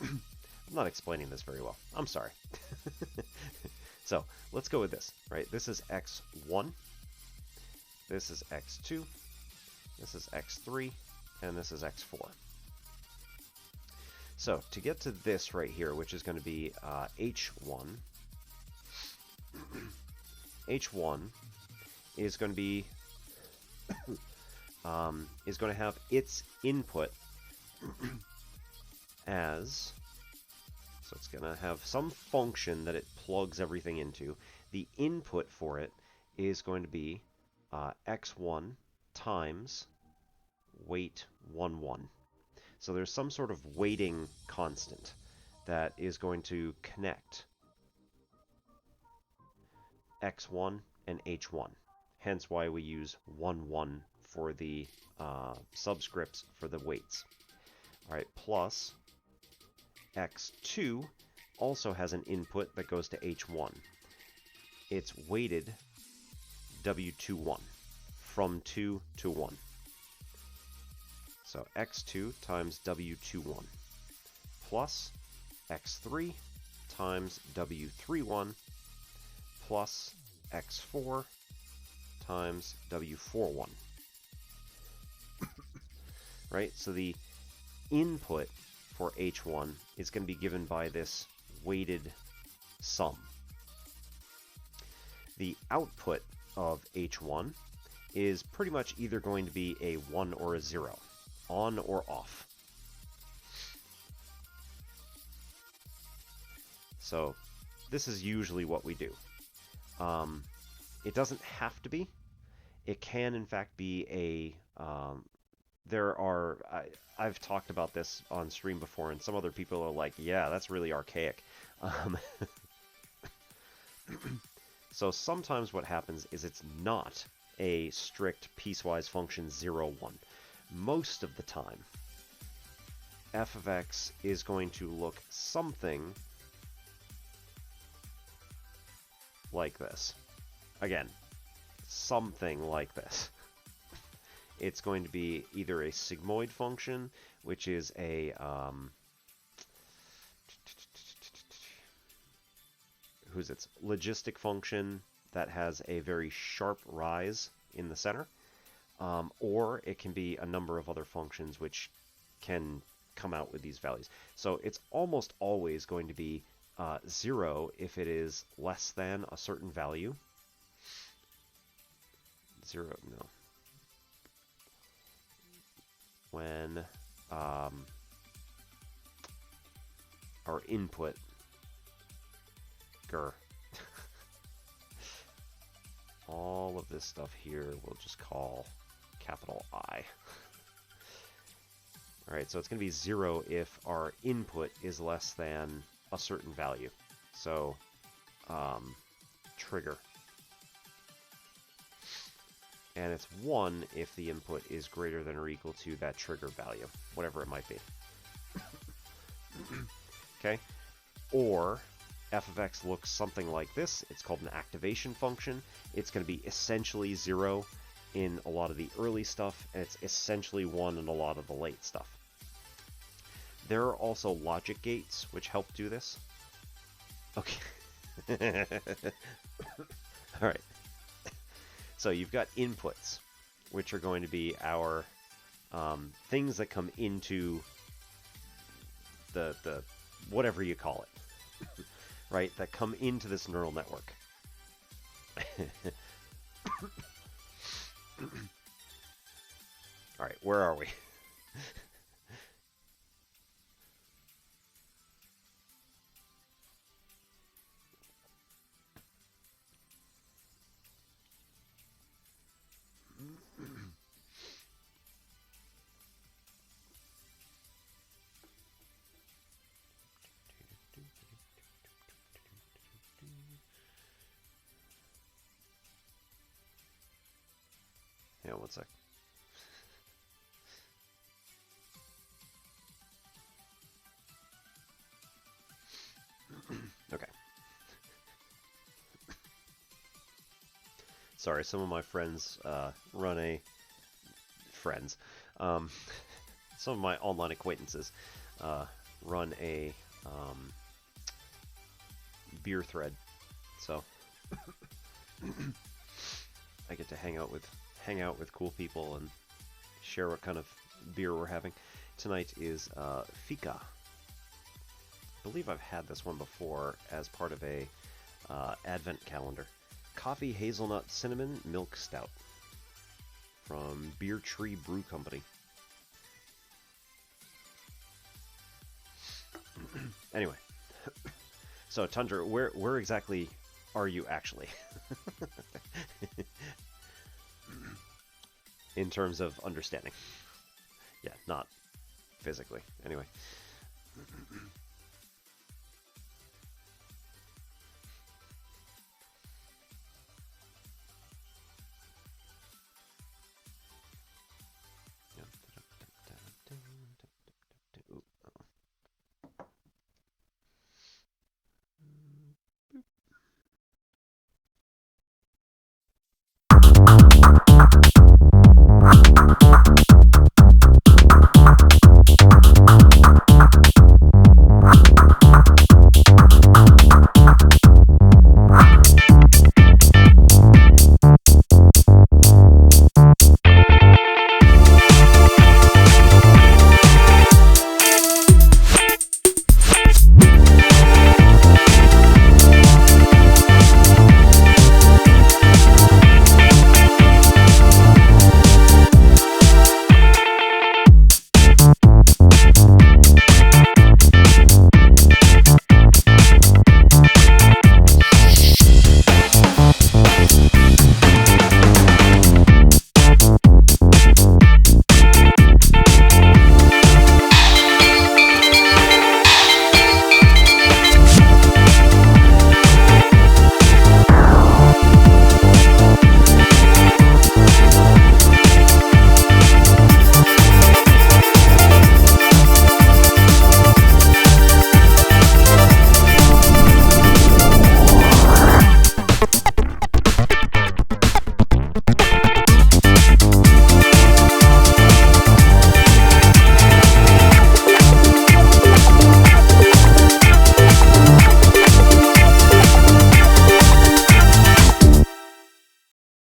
I'm not explaining this very well. I'm sorry. So let's go with this, right? This is x1. This is x2. This is x3. And this is x4. So to get to this right here, which is going to be h1, H1 is going to be is going to have its input as, so it's going to have some function that it plugs everything into. The input for it is going to be x1 times weight 1, 1. So there's some sort of weighting constant that is going to connect x1 and h1. Hence why we use 1, 1 for the subscripts for the weights. All right, plus x2 also has an input that goes to h1. It's weighted W21 from 2 to 1. So x2 times W21 plus x3 times W31 plus x4 times W41. Right? So the input for H1 is going to be given by this weighted sum. The output of H1 is pretty much either going to be a 1 or a 0, on or off. So this is usually what we do. It doesn't have to be. It can, in fact, be a... I've talked about this on stream before, and some other people are like, yeah, that's really archaic. So sometimes what happens is it's not a strict piecewise function 0, 1. Most of the time, f of x is going to look something like this. Again, something like this. It's going to be either a sigmoid function, which is a logistic function that has a very sharp rise in the center, or it can be a number of other functions which can come out with these values. So it's almost always going to be 0 if it is less than a certain value. 0, no. When our input, all of this stuff here we'll just call capital I. Alright, so it's going to be 0 if our input is less than a certain value. So, trigger. And it's 1 if the input is greater than or equal to that trigger value, whatever it might be. Okay? Or f of x looks something like this. It's called an activation function. It's going to be essentially 0 in a lot of the early stuff, and it's essentially 1 in a lot of the late stuff. There are also logic gates which help do this. Okay. Alright. So you've got inputs, which are going to be our things that come into the whatever you call it, right? That come into this neural network. All right, where are we? Yeah, one sec. Okay. Sorry, some of my friends run a... Friends. Some of my online acquaintances run a beer thread. So I get to hang out with cool people and share what kind of beer we're having. Tonight is Fika. I believe I've had this one before as part of a Advent calendar. Coffee Hazelnut Cinnamon Milk Stout from Beer Tree Brew Company. Anyway, so Tundra, where exactly are you actually? In terms of understanding. Yeah, not physically. Anyway.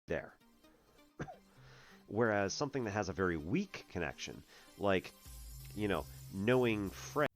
There. Whereas something that has a very weak connection, like, you know, knowing Fred.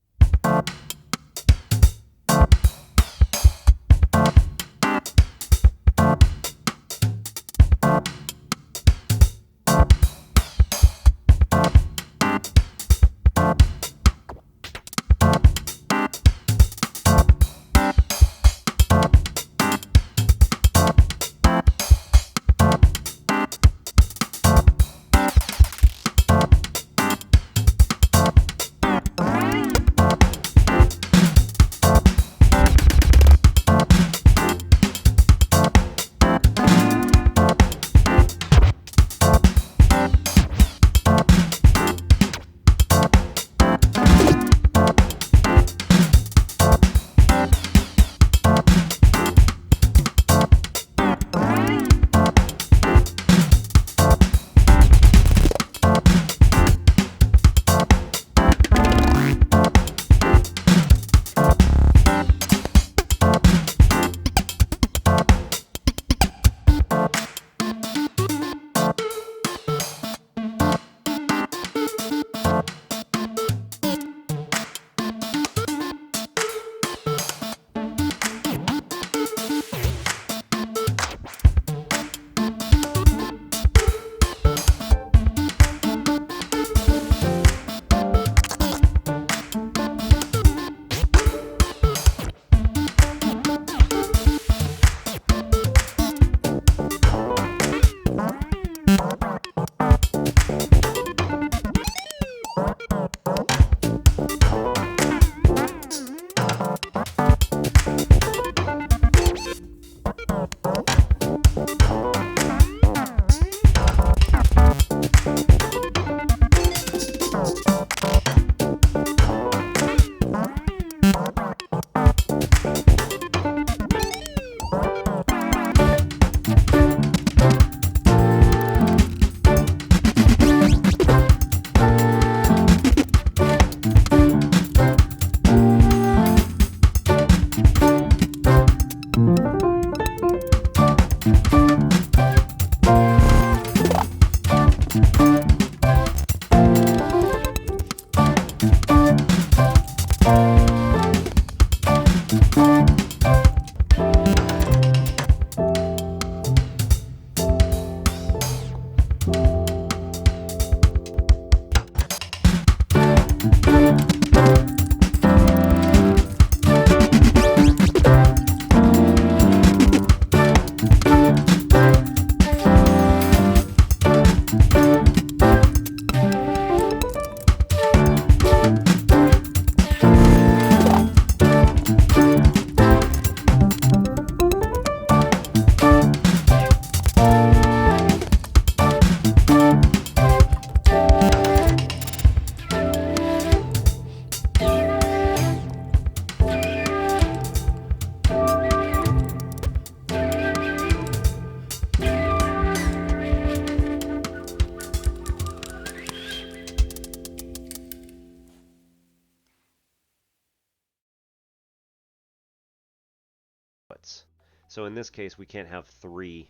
inputs. So in this case, we can't have 3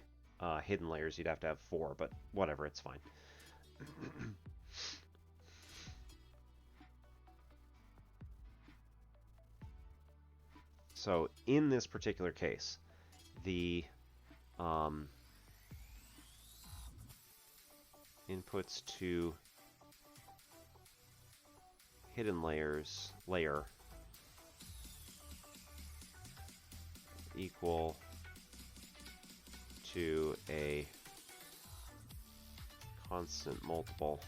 hidden layers. You'd have to have 4, but whatever, it's fine. So in this particular case, the inputs to hidden layer equal to a constant multiple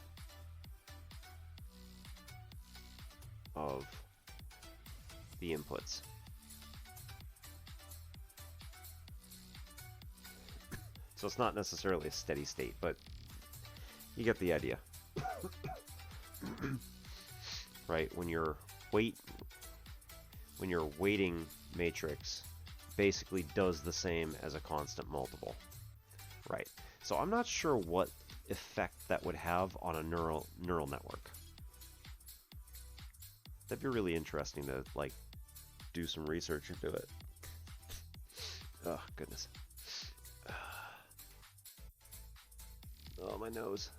of the inputs. So it's not necessarily a steady state, but you get the idea. Right? When your weighting matrix basically does the same as a constant multiple. Right. So I'm not sure what effect that would have on a neural network. That'd be really interesting to like do some research into it. Oh, goodness. Oh, my nose.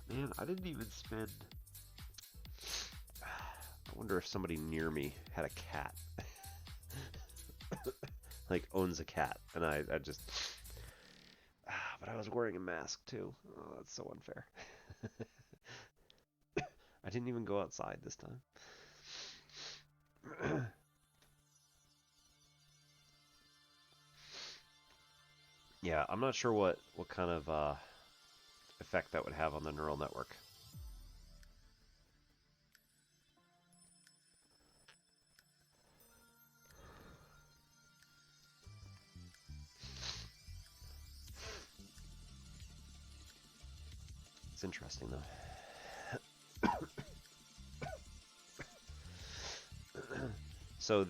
Man, I didn't even spend... I wonder if somebody near me had a cat. Like, owns a cat. And I just... But I was wearing a mask, too. Oh, that's so unfair. I didn't even go outside this time. Yeah, I'm not sure what kind of effect that would have on the neural network. It's interesting, though. So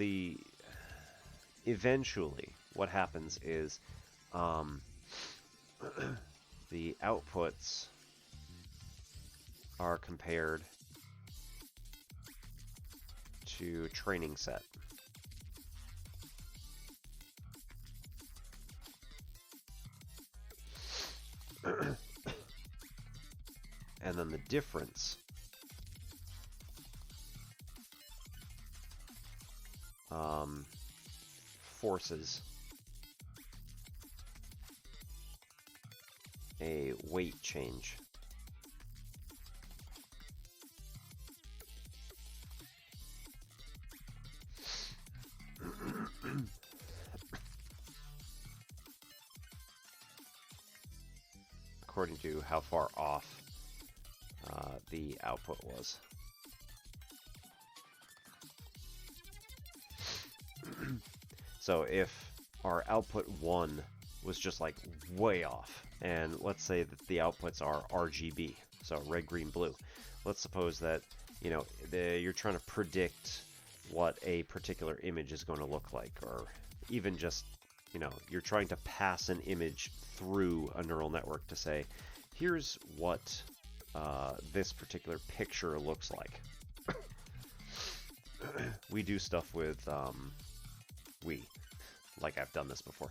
eventually what happens is the outputs are compared to training set. And then the difference forces a weight change. According to how far off the output was. So if our output 1 was just like way off, and let's say that the outputs are RGB, so red, green, blue. Let's suppose that, you know, you're trying to predict what a particular image is going to look like, or even just, you know, you're trying to pass an image through a neural network to say, here's what this particular picture looks like. We do stuff with like I've done this before.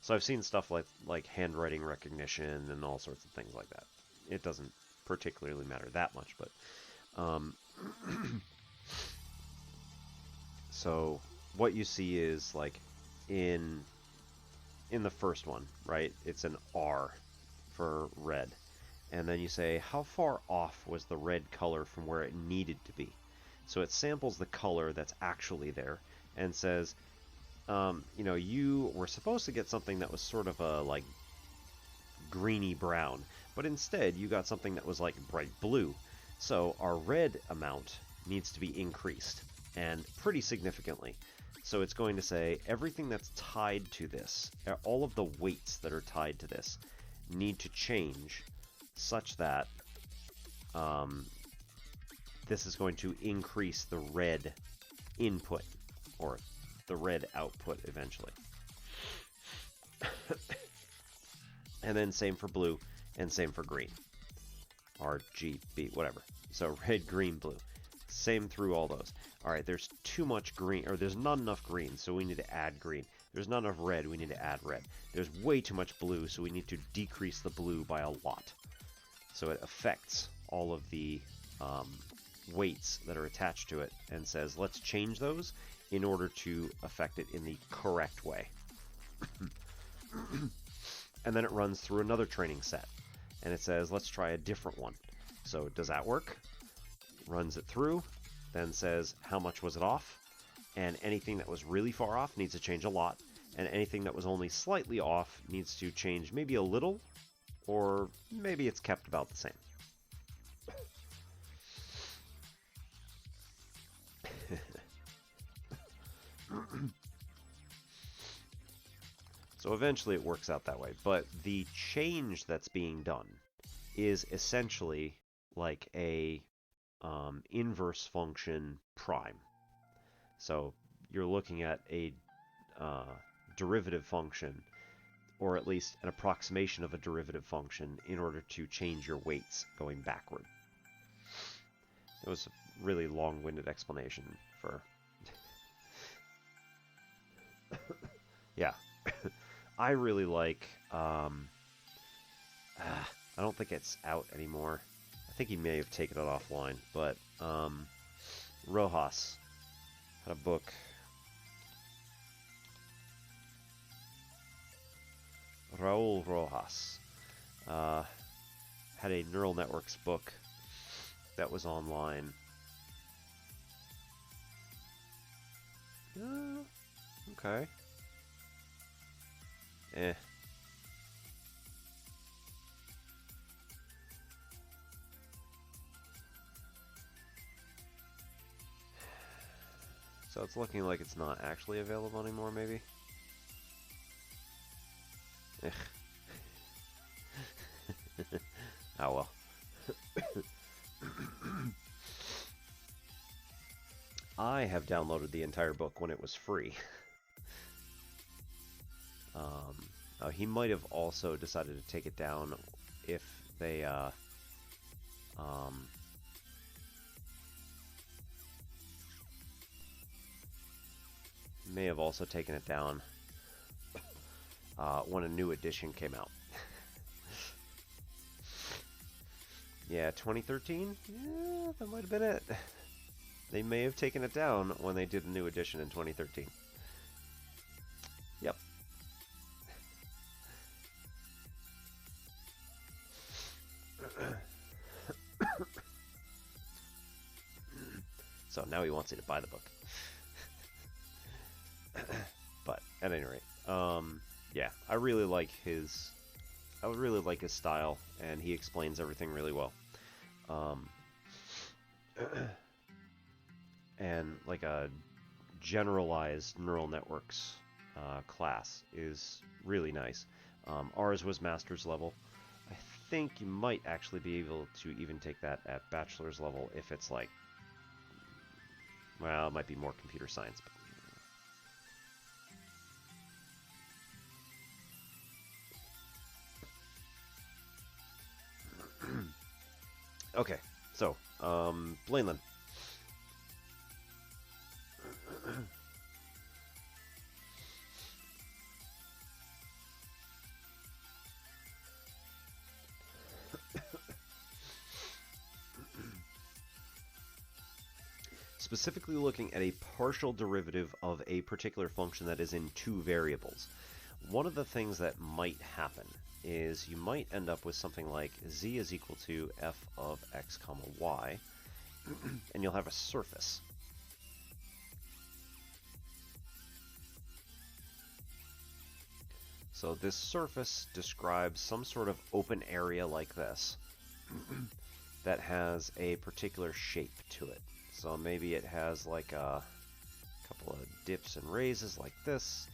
So I've seen stuff like handwriting recognition and all sorts of things like that. It doesn't particularly matter that much, but so what you see is like in the first one, right? It's an R for red. And then you say, how far off was the red color from where it needed to be? So it samples the color that's actually there and says, you know, you were supposed to get something that was sort of a like greeny brown, but instead you got something that was like bright blue. So our red amount needs to be increased, and pretty significantly. So it's going to say everything that's tied to this, all of the weights that are tied to this, need to change such that this is going to increase the red input, or the red output eventually. And then same for blue, and same for green. RGB, whatever. So red, green, blue. Same through all those. All right, there's too much green, or there's not enough green, so we need to add green. There's not enough red, we need to add red. There's way too much blue, so we need to decrease the blue by a lot. So it affects all of the weights that are attached to it and says, let's change those in order to affect it in the correct way. And then it runs through another training set, and it says, let's try a different one. So does that work? Runs it through, then says, how much was it off? And anything that was really far off needs to change a lot, and anything that was only slightly off needs to change maybe a little, or maybe it's kept about the same. So eventually it works out that way, but the change that's being done is essentially like a inverse function prime. So you're looking at a derivative function, or at least an approximation of a derivative function, in order to change your weights going backward. It was a really long-winded explanation for... Yeah. I really like... I don't think it's out anymore. I think he may have taken it offline, but Rojas had a book. Raul Rojas had a neural networks book that was online. Okay. So it's looking like it's not actually available anymore, maybe? Oh well. I have downloaded the entire book when it was free. He might have also decided to take it down if they may have also taken it down when a new edition came out. Yeah, 2013? Yeah, that might have been it. They may have taken it down when they did a new edition in 2013. Yep. So now he wants you to buy the book. But at any rate, yeah, I really like his style, and he explains everything really well. And like a generalized neural networks class is really nice. Ours was master's level. I think you might actually be able to even take that at bachelor's level if it's like, well, it might be more computer science. But okay, so, Blainland. Specifically looking at a partial derivative of a particular function that is in two variables. One of the things that might happen is you might end up with something like z is equal to f of x comma y, and you'll have a surface. So this surface describes some sort of open area like this that has a particular shape to it. So maybe it has like a couple of dips and raises like this.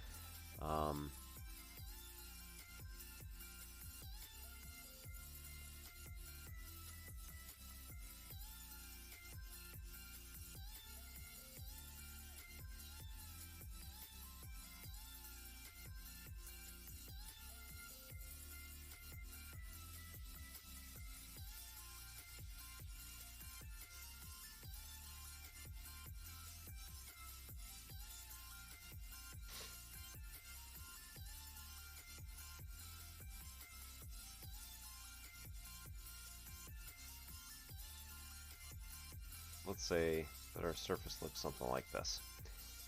let's say that our surface looks something like this.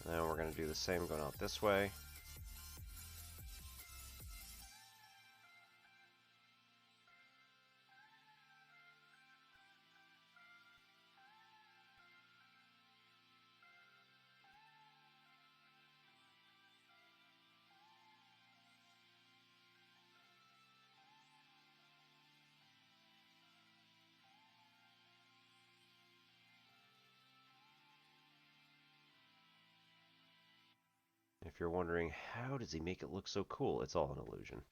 And then we're going to do the same going out this way. If you're wondering, how does he make it look so cool? It's all an illusion.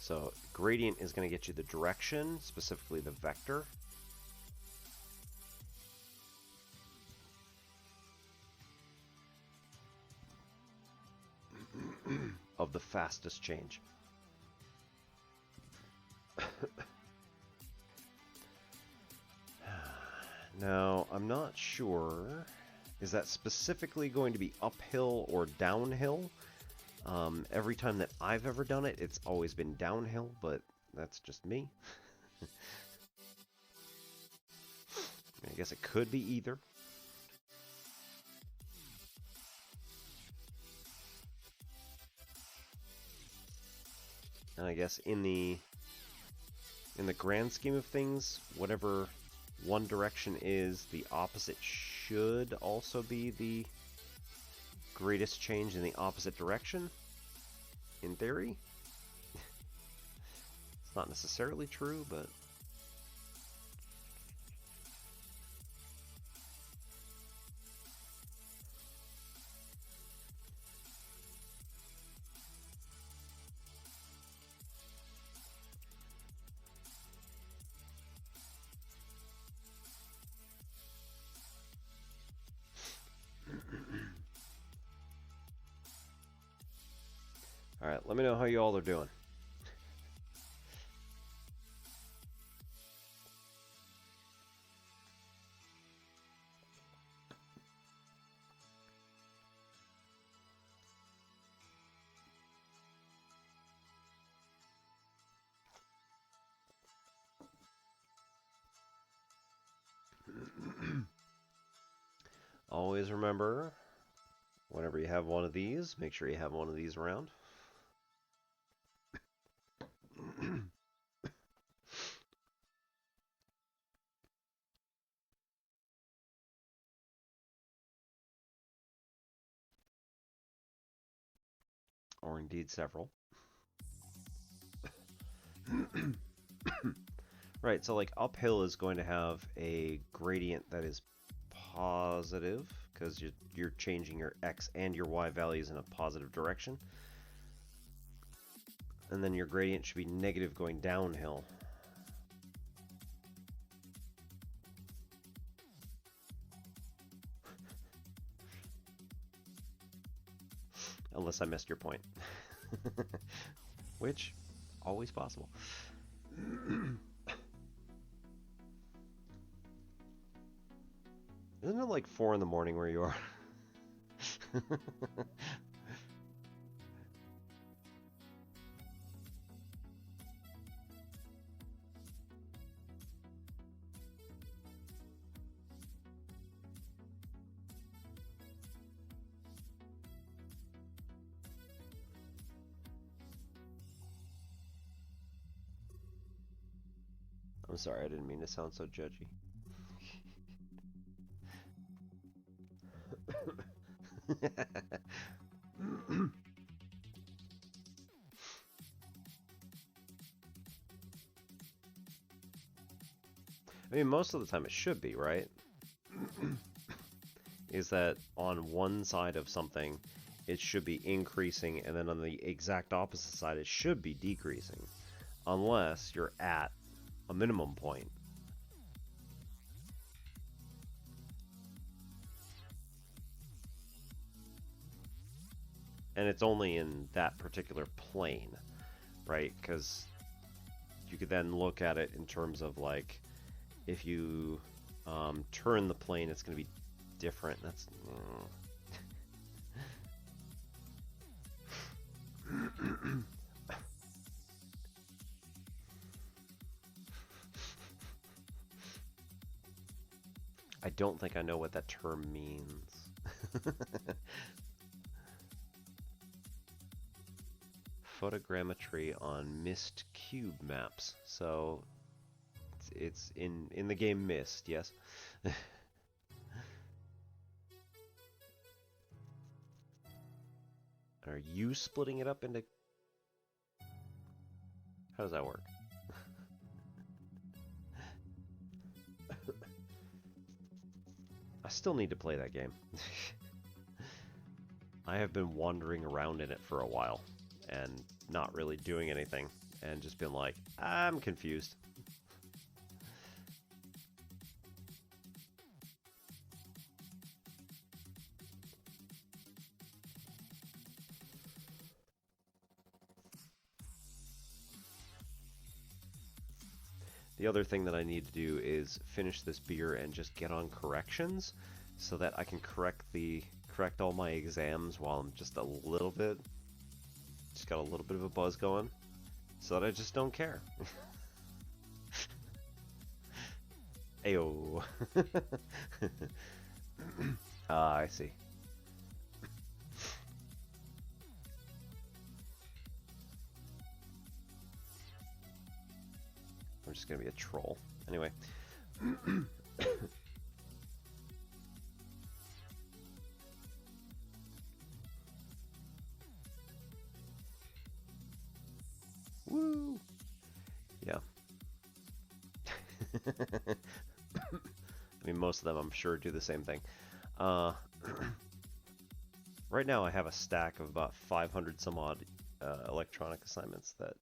So gradient is going to get you the direction, specifically the vector. Of the fastest change. Now, I'm not sure, is that specifically going to be uphill or downhill? Every time that I've ever done it, it's always been downhill, but that's just me. I guess it could be either. And I guess in the grand scheme of things, whatever one direction is, the opposite should also be the greatest change in the opposite direction, in theory. It's not necessarily true, but... Alright, let me know how you all are doing. Always remember, whenever you have one of these, make sure you have one of these around. Or indeed several. Right, so like uphill is going to have a gradient that is positive, because you're changing your x and your y values in a positive direction. And then your gradient should be negative going downhill. Unless I missed your point. Which, always possible. Isn't it like 4 in the morning where you are? I'm sorry, I didn't mean to sound so judgy. I mean, most of the time it should be, right? Is that on one side of something, it should be increasing, and then on the exact opposite side, it should be decreasing. Unless you're at a minimum point. And it's only in that particular plane, right? Because you could then look at it in terms of like, if you turn the plane, it's going to be different. That's... I don't think I know what that term means. Photogrammetry on Myst cube maps. So it's in the game Myst, yes. Are you splitting it up into... How does that work? I still need to play that game. I have been wandering around in it for a while and not really doing anything. and just been like, I'm confused. The other thing that I need to do is finish this beer and just get on corrections so that I can correct all my exams while I'm just got a little bit of a buzz going, so that I just don't care. Ayo. I see. I'm just gonna be a troll. Anyway. Woo! Yeah. I mean, most of them, I'm sure, do the same thing. Right now, I have a stack of about 500 some odd electronic assignments that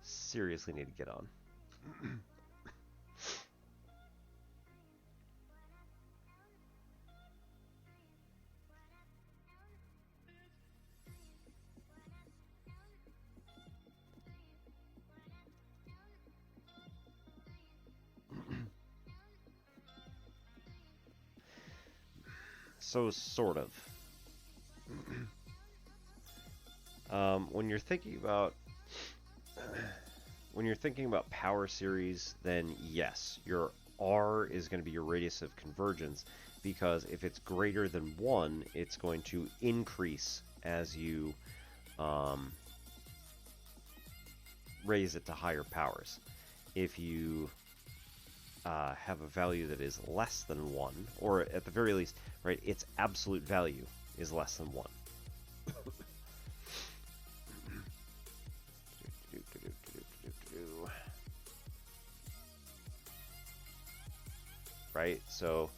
seriously need to get on. So, sort of. When you're thinking about power series, then yes, your R is going to be your radius of convergence, because if it's greater than 1, it's going to increase as you raise it to higher powers. If you have a value that is less than 1, or at the very least, right, its absolute value is less than 1. Right, so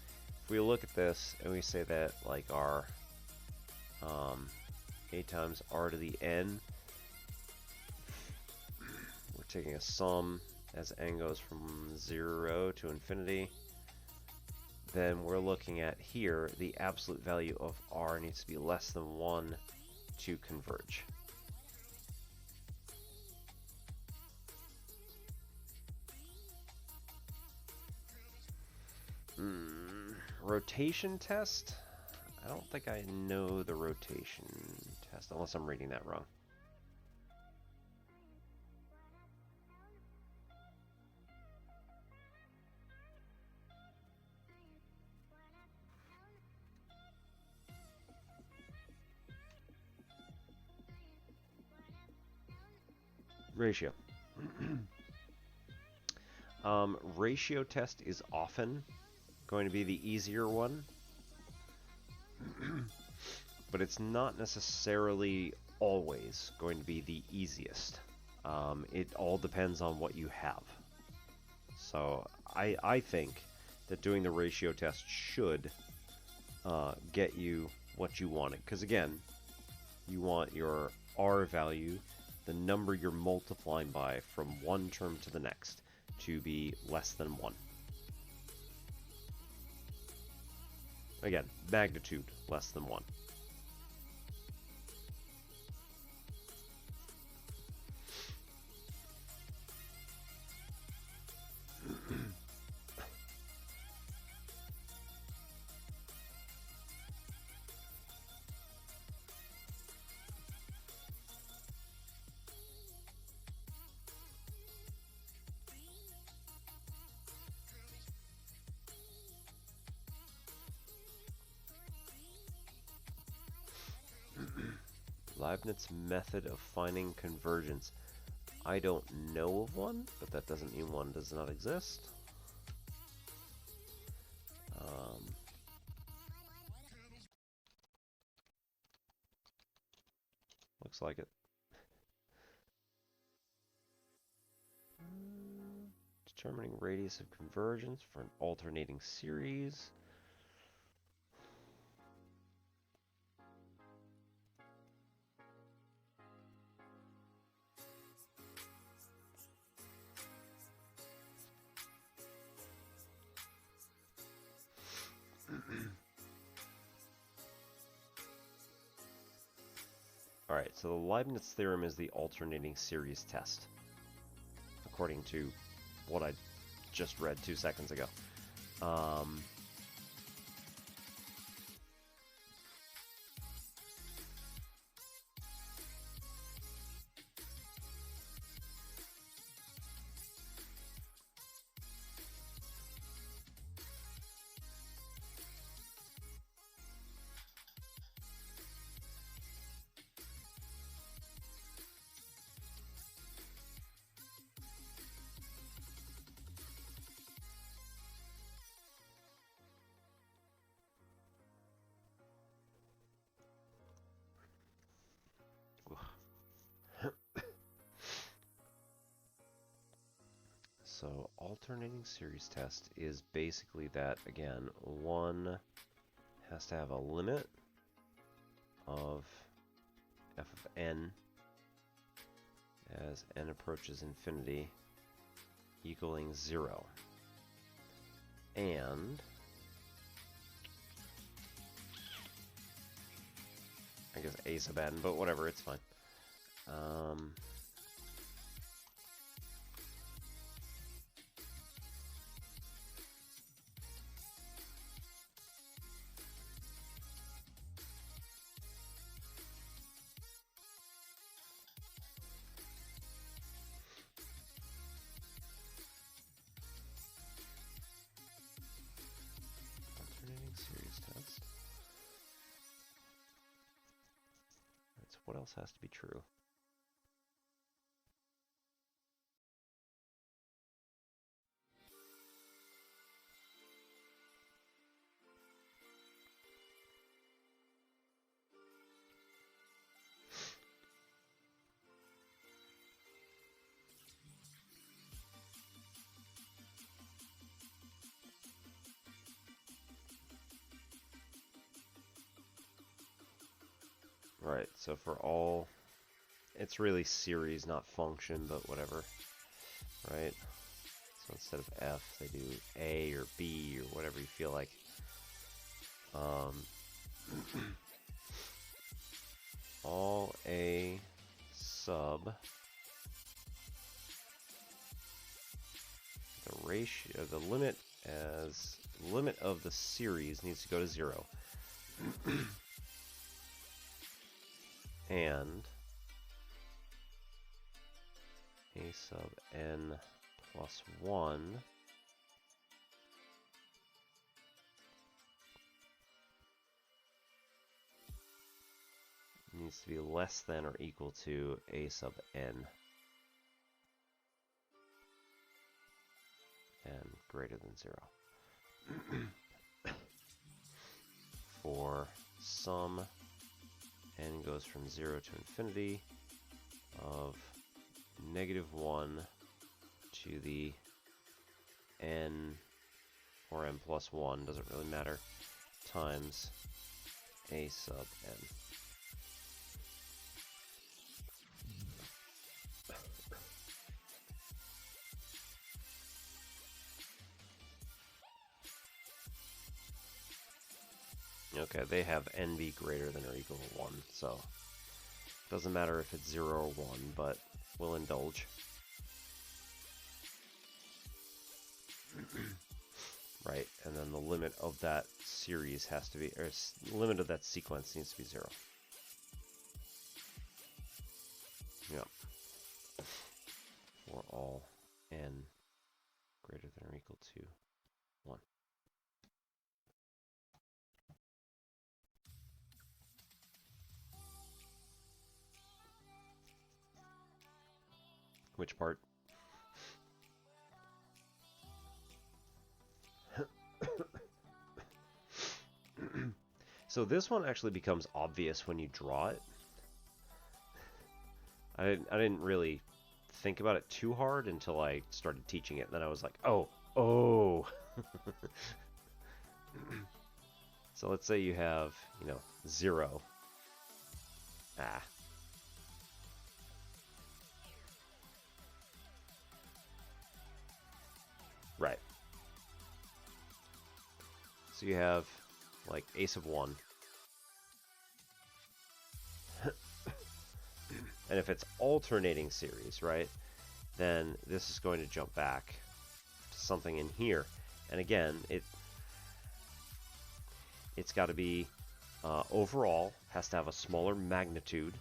if we look at this and we say that like our a times r to the n, we're taking a sum as n goes from 0 to infinity, then we're looking at here the absolute value of r needs to be less than 1 to converge. Rotation test? I don't think I know the rotation test, unless I'm reading that wrong. Ratio. Ratio test is often going to be the easier one, but it's not necessarily always going to be the easiest. It all depends on what you have. So I think that doing the ratio test should get you what you wanted, because again, you want your R value, the number you're multiplying by from one term to the next, to be less than 1. Again, magnitude less than 1. Leibniz method of finding convergence. I don't know of one, but that doesn't mean one does not exist. Looks like it. Determining radius of convergence for an alternating series. Alright, so the Leibniz theorem is the alternating series test, according to what I just read 2 seconds ago. So alternating series test is basically that, again, one has to have a limit of f of n as n approaches infinity equaling 0. And I guess a sub n, but whatever, it's fine. Alternating series test. Right, so what else has to be true? Right, so for all, it's really series, not function, but whatever, right? So instead of F, they do A or B or whatever you feel like. All A sub, the ratio, the limit of the series needs to go to 0. And a sub n plus 1 needs to be less than or equal to a sub n and greater than 0. For some n goes from 0 to infinity of -1 to the n or n plus 1, doesn't really matter, times a sub n. Okay, they have n be greater than or equal to 1, so doesn't matter if it's 0 or 1, but we'll indulge. Right, and then the limit of that series has to be, or limit of that sequence needs to be 0. Yeah. For all n greater than or equal to 1. Which part? So this one actually becomes obvious when you draw it. I didn't really think about it too hard until I started teaching it. Then I was like, oh. So let's say you have, 0. Right. So you have, like, a sub 1. And if it's alternating series, right, then this is going to jump back to something in here. And again, it's got to be overall, has to have a smaller magnitude,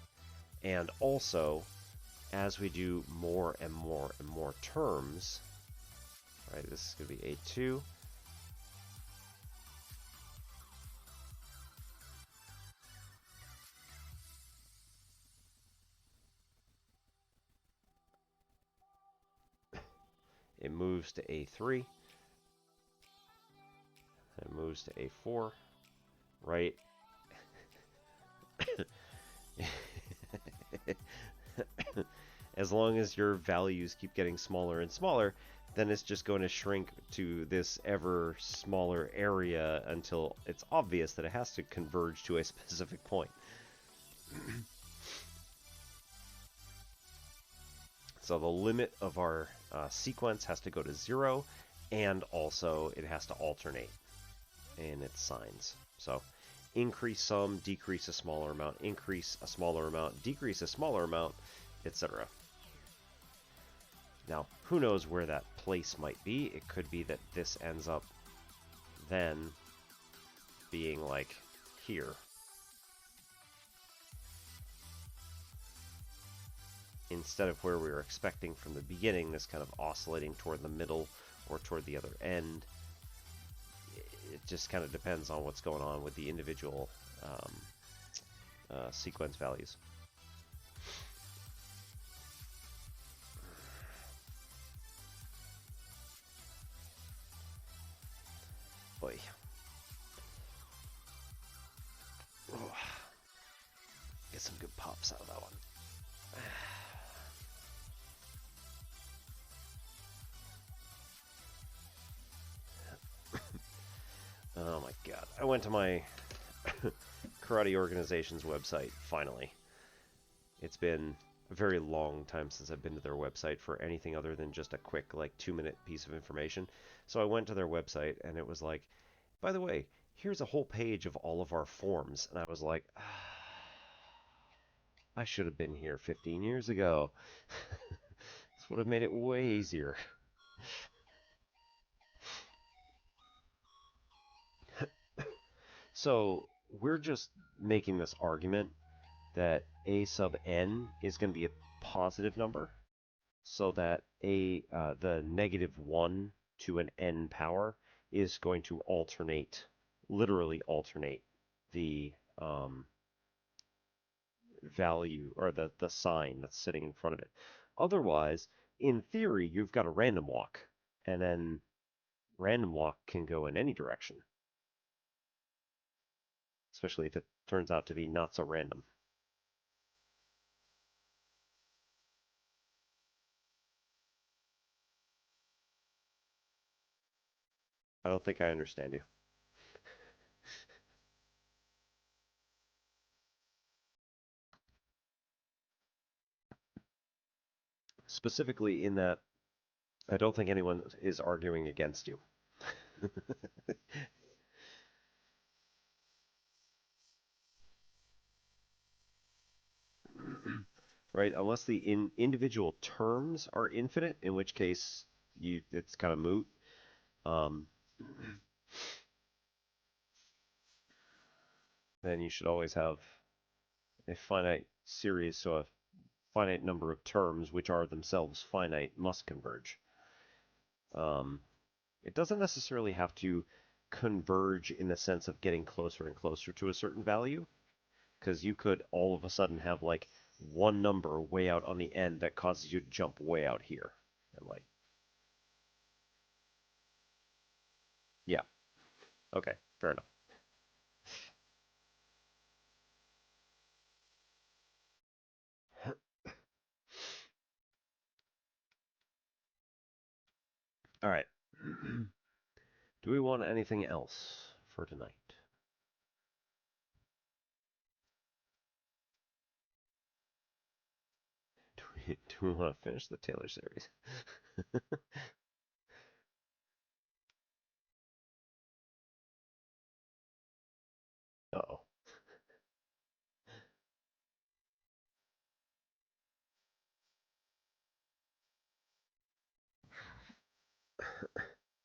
and also as we do more and more and more terms, right, this is going to be A2. It moves to A3. It moves to A4, right? As long as your values keep getting smaller and smaller, then it's just going to shrink to this ever smaller area until it's obvious that it has to converge to a specific point. So the limit of our sequence has to go to 0, and also it has to alternate in its signs. So increase some, decrease a smaller amount, increase a smaller amount, decrease a smaller amount, etc. Now, who knows where that place might be? It could be that this ends up then being like here. Instead of where we were expecting from the beginning, this kind of oscillating toward the middle or toward the other end. It just kind of depends on what's going on with the individual sequence values. Boy. Oh. Get some good pops out of that one. Oh my god. I went to my karate organization's website, finally. It's been a very long time since I've been to their website for anything other than just a quick, like, 2-minute piece of information. So I went to their website, and it was like, by the way, here's a whole page of all of our forms. And I was like, I should have been here 15 years ago. This would have made it way easier. So we're just making this argument that a sub n is going to be a positive number, so that the -1 to an n power is going to alternate, literally alternate the value or the sign that's sitting in front of it. Otherwise, in theory, you've got a random walk, and then random walk can go in any direction, especially if it turns out to be not so random. I don't think I understand you. Specifically in that I don't think anyone is arguing against you. Right? Unless the individual terms are infinite, in which case it's kind of moot. Um, then you should always have a finite series, so a finite number of terms which are themselves finite must converge. Um, it doesn't necessarily have to converge in the sense of getting closer and closer to a certain value, because you could all of a sudden have like one number way out on the end that causes you to jump way out here. And like, yeah, okay, fair enough. All right. Do we want anything else for tonight? Do we want to finish the Taylor series? Uh-oh.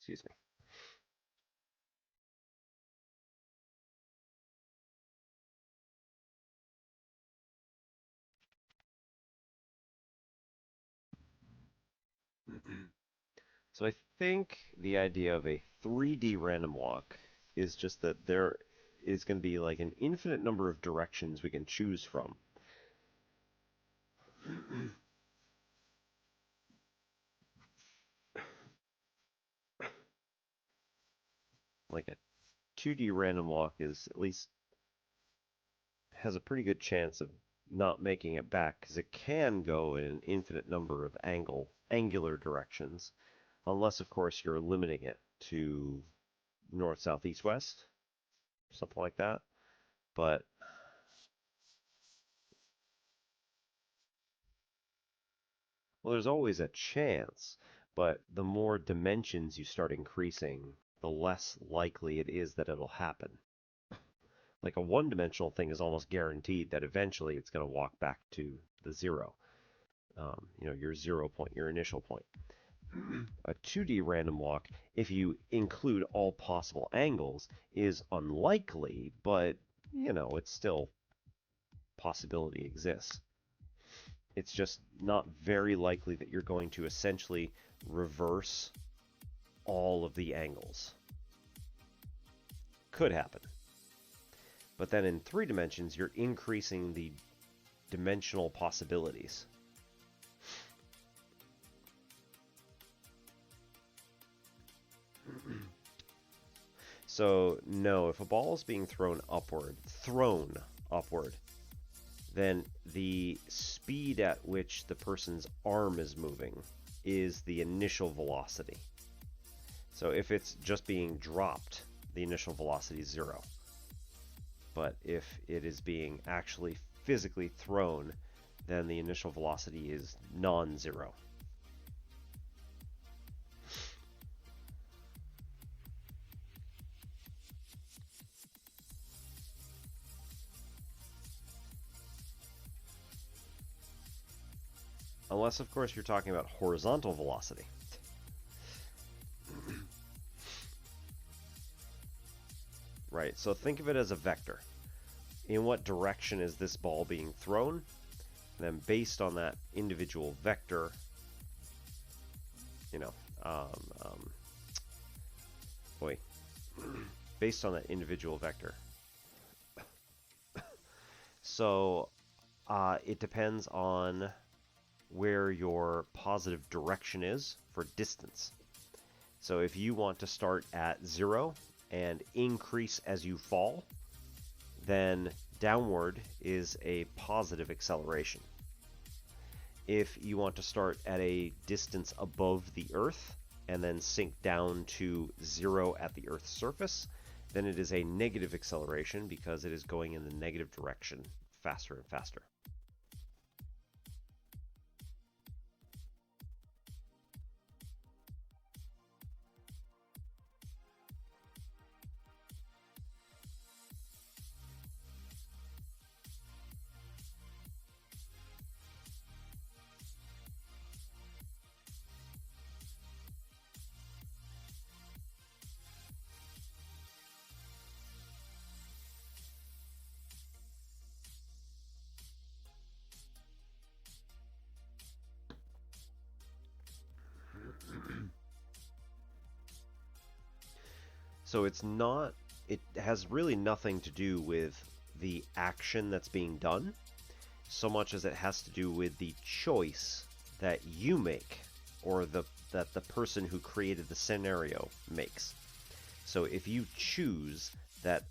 Excuse me. So I think the idea of a 3D random walk is just that there is going to be like an infinite number of directions we can choose from. Like a 2D random walk is at least has a pretty good chance of not making it back because it can go in an infinite number of angular directions, unless of course you're limiting it to north, south, east, west, something like that. But well, there's always a chance, but the more dimensions you start increasing, the less likely it is that it'll happen. Like a one-dimensional thing is almost guaranteed that eventually it's going to walk back to the zero. Your 0 point, your initial point. A 2D random walk, if you include all possible angles, is unlikely, but it's still possibility exists. It's just not very likely that you're going to essentially reverse all of the angles. Could happen. But then in 3 dimensions, you're increasing the dimensional possibilities. So, no, if a ball is being thrown upward, then the speed at which the person's arm is moving is the initial velocity. So if it's just being dropped, the initial velocity is 0. But if it is being actually physically thrown, then the initial velocity is non-zero. Unless, of course, you're talking about horizontal velocity. Right, so think of it as a vector. In what direction is this ball being thrown? And then based on that individual vector, based on that individual vector. So it depends on where your positive direction is for distance. So if you want to start at 0 and increase as you fall, then downward is a positive acceleration. If you want to start at a distance above the Earth and then sink down to 0 at the Earth's surface, then it is a negative acceleration because it is going in the negative direction faster and faster. So it has really nothing to do with the action that's being done, so much as it has to do with the choice that you make, or that the person who created the scenario makes. So if you choose that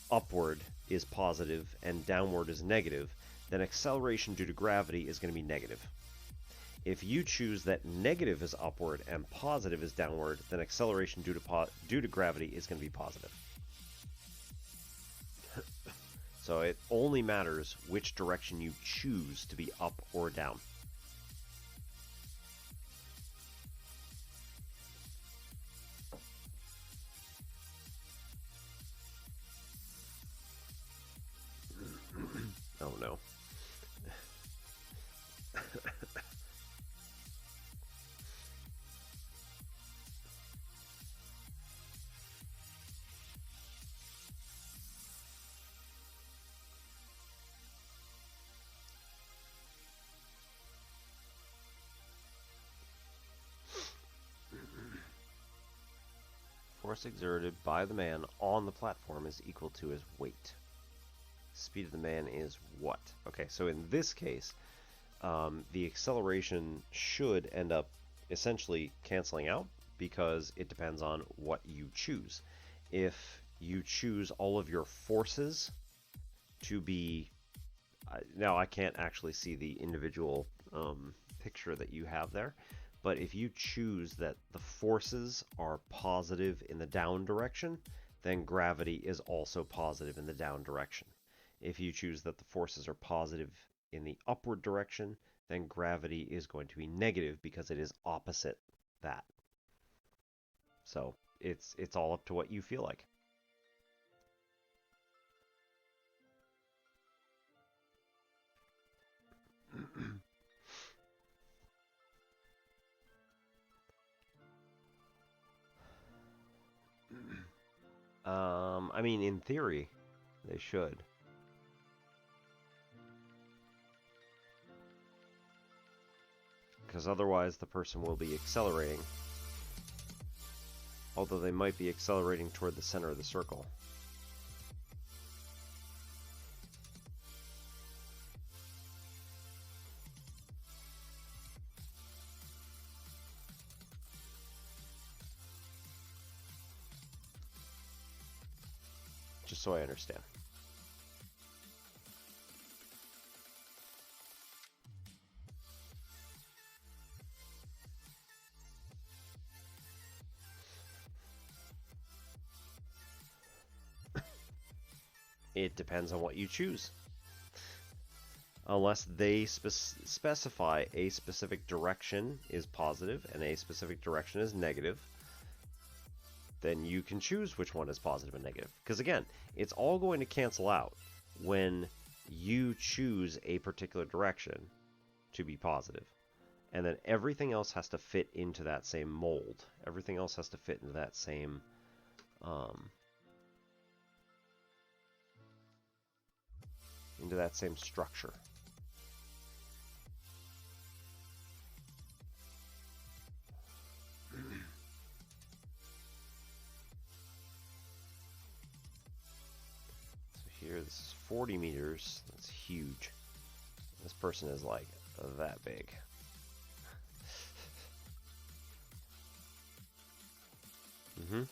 upward is positive and downward is negative, then acceleration due to gravity is going to be negative. If you choose that negative is upward and positive is downward, then acceleration due to gravity is going to be positive. So it only matters which direction you choose to be up or down. Oh no. force exerted by the man on the platform is equal to his weight. Speed of the man is what? Okay, so in this case, the acceleration should end up essentially canceling out because it depends on what you choose. If you choose all of your forces to be... now I can't actually see the individual picture that you have there, but if you choose that the forces are positive in the down direction, then gravity is also positive in the down direction. If you choose that the forces are positive in the upward direction, then gravity is going to be negative because it is opposite that. So it's all up to what you feel like. I mean, in theory, they should. Because otherwise the person will be accelerating. Although they might be accelerating toward the center of the circle. Just so I understand. It depends on what you choose. Unless they specify a specific direction is positive and a specific direction is negative, then you can choose which one is positive and negative. Because again, it's all going to cancel out when you choose a particular direction to be positive. And then everything else has to fit into that same mold. Everything else has to fit into that same structure. So here, this is 40 meters. That's huge. This person is like that big. Mm-hmm.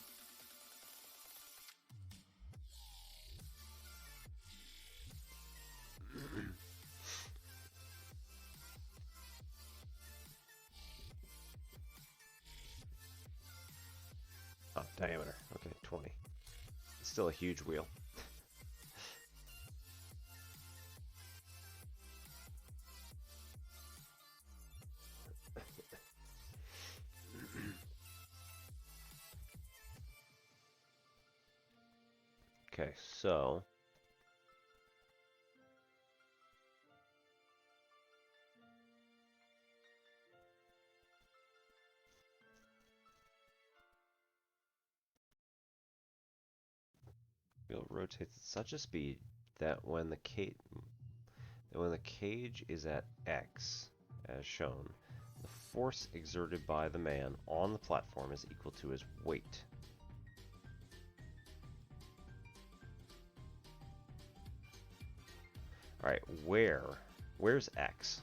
Oh, diameter. Okay, 20. It's still a huge wheel. Okay, so wheel rotates at such a speed that when the cage is at X, as shown, the force exerted by the man on the platform is equal to his weight. Alright, where's X?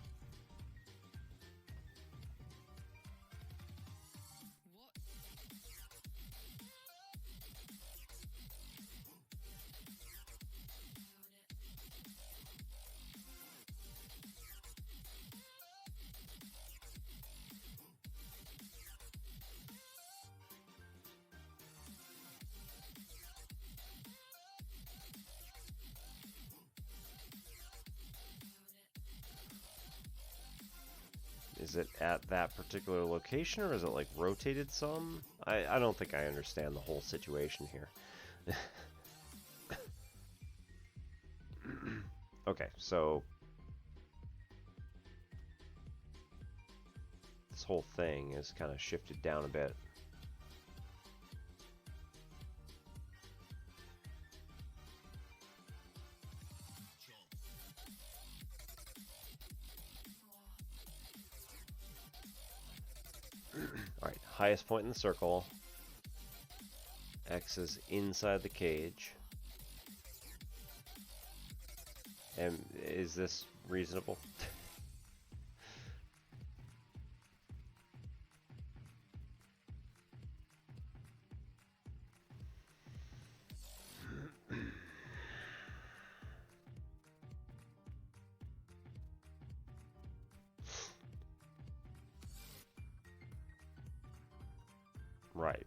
Is it at that particular location, or is it like rotated some? I don't think I understand the whole situation here. Okay, so this whole thing is kind of shifted down a bit. Alright, highest point in the circle. X is inside the cage. And is this reasonable? Right.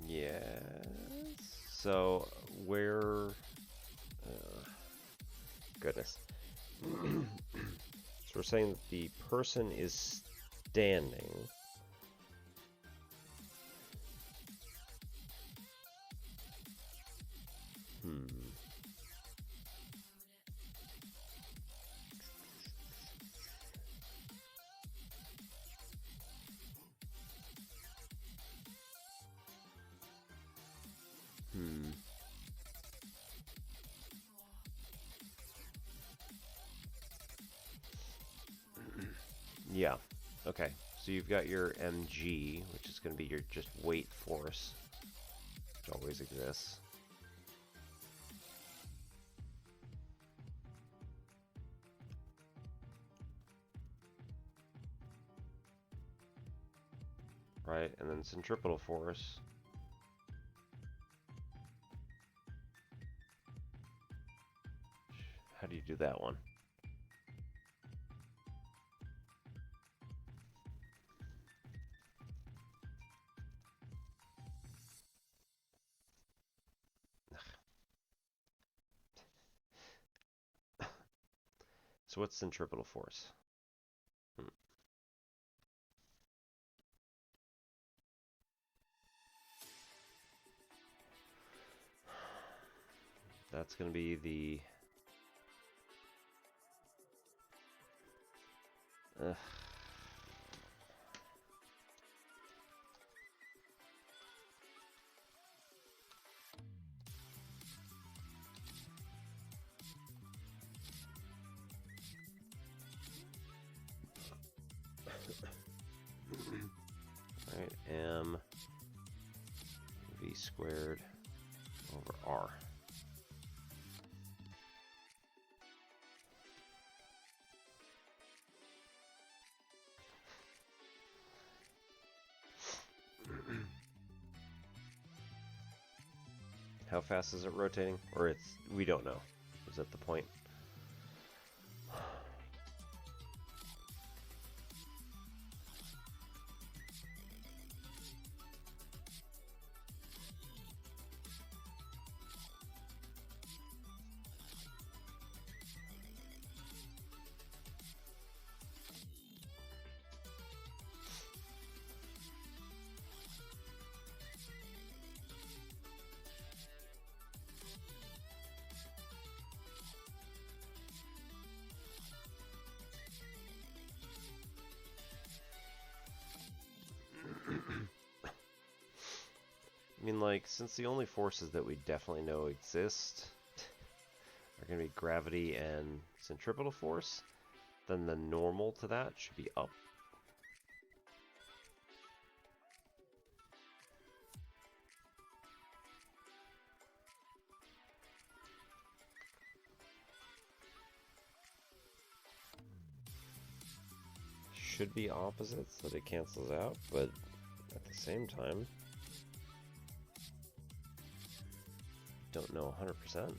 Yes. So where? Goodness. So we're saying that the person is standing. Yeah. Okay. So you've got your mg, which is going to be your just weight force, which always exists. Right, and then centripetal force. How do you do that one? So what's centripetal force? That's going to be the... Right, m v squared over r. How fast is it rotating? Or we don't know. Is that the point? I mean, like, since the only forces that we definitely know exist are going to be gravity and centripetal force, then the normal to that should be up. Should be opposites, so that it cancels out, but at the same time, don't know 100%.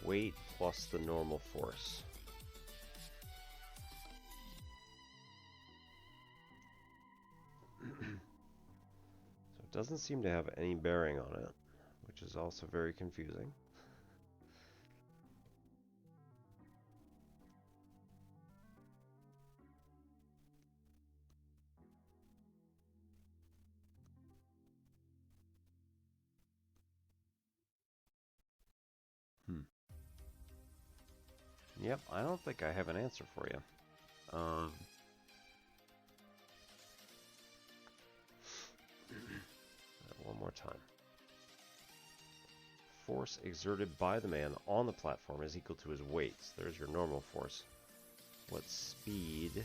weight plus the normal force. So it doesn't seem to have any bearing on it, which is also very confusing. Yep, I don't think I have an answer for you. One more time. Force exerted by the man on the platform is equal to his weight. So there's your normal force. What speed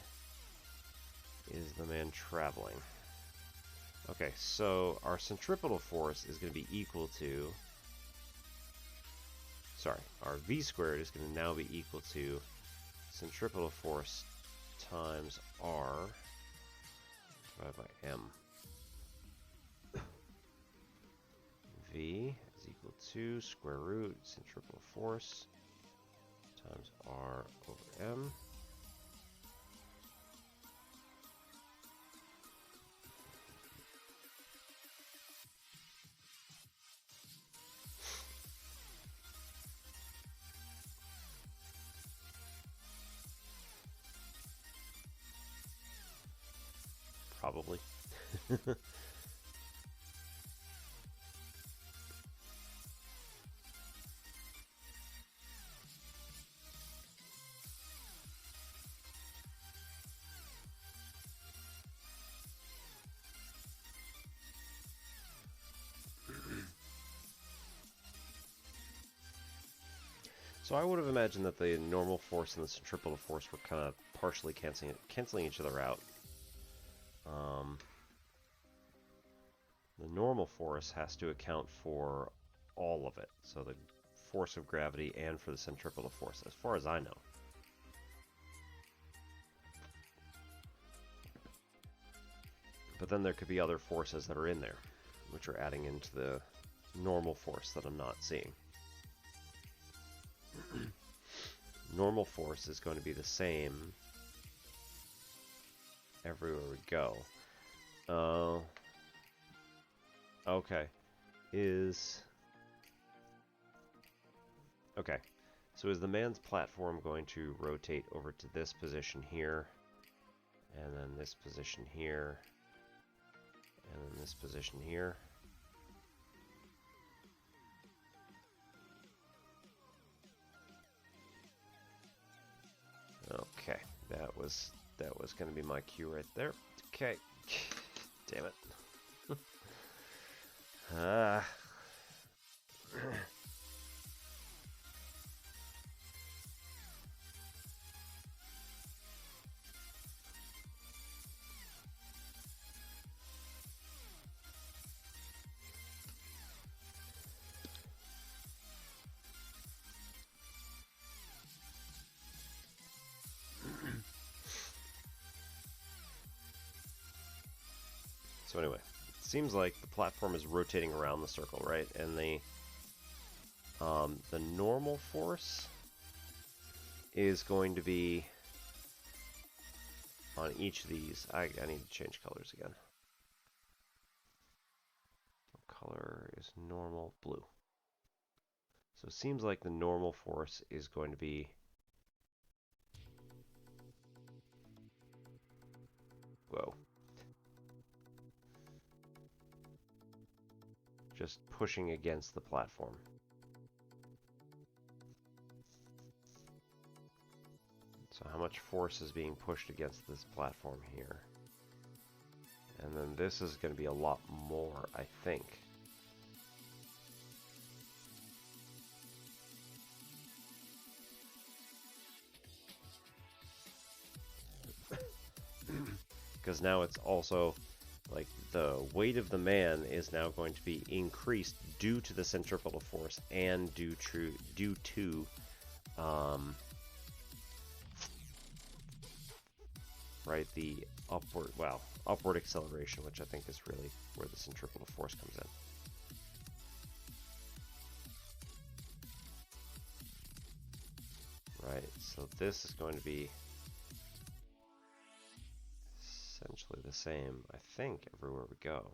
is the man traveling? Okay, so our centripetal force is going to be equal to... Sorry, our v squared is going to now be equal to centripetal force times r divided by m. V is equal to square root centripetal force times r over m. Probably. So I would have imagined that the normal force and the centripetal force were kind of partially canceling each other out. The normal force has to account for all of it, so the force of gravity and for the centripetal force, as far as I know. But then there could be other forces that are in there, which are adding into the normal force that I'm not seeing. Normal force is going to be the same everywhere we go. Okay. Okay. So is the man's platform going to rotate over to this position here, and then this position here, and then this position here? Okay, that was going to be my cue right there. Okay, damn it. So anyway, it seems like the platform is rotating around the circle, right? And the normal force is going to be on each of these. I need to change colors again. What color is normal? Blue. So it seems like the normal force is going to be just pushing against the platform. So how much force is being pushed against this platform here? And then this is going to be a lot more, I think. Because now it's also like the weight of the man is now going to be increased due to the centripetal force and due to right, the upward acceleration, which I think is really where the centripetal force comes in. right? So this is going to be essentially the same, I think, everywhere we go.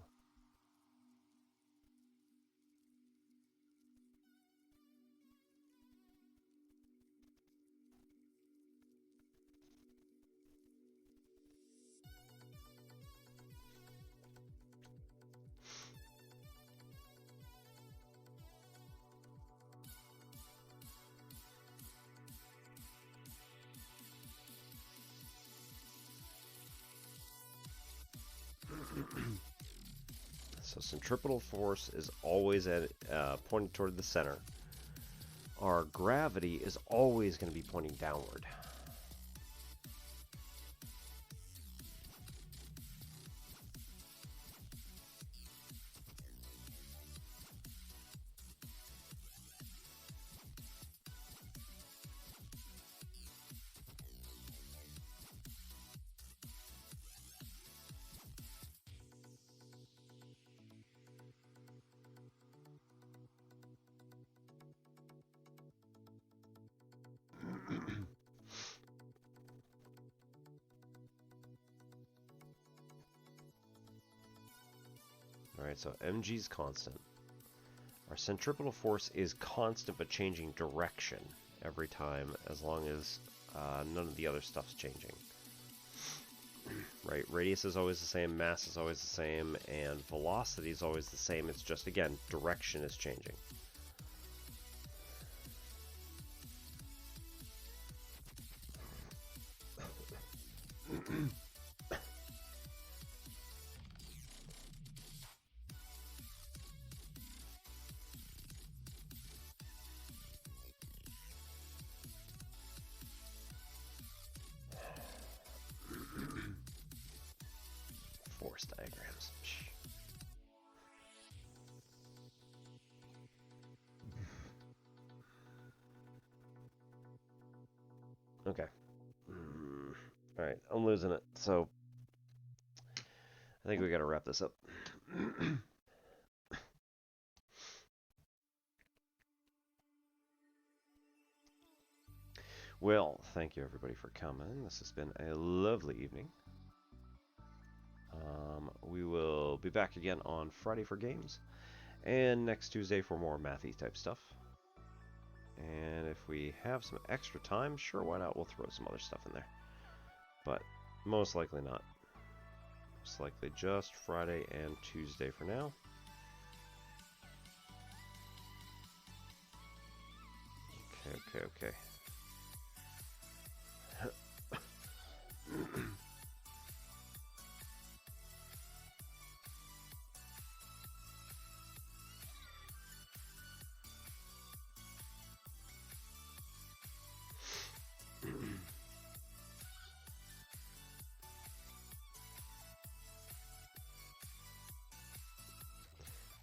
So centripetal force is always at pointing toward the center. Our gravity is always going to be pointing downward. Alright, so mg is constant. Our centripetal force is constant but changing direction every time, as long as none of the other stuff's changing. Right, radius is always the same, mass is always the same, and velocity is always the same. It's just, again, direction is changing. Force diagrams. Okay. Alright, I'm losing it. So, I think we gotta wrap this up. Well, thank you everybody for coming. This has been a lovely evening. We will be back again on Friday for games, and next Tuesday for more mathy type stuff. And if we have some extra time, sure, why not? We'll throw some other stuff in there. But most likely not. Most likely just Friday and Tuesday for now. Okay.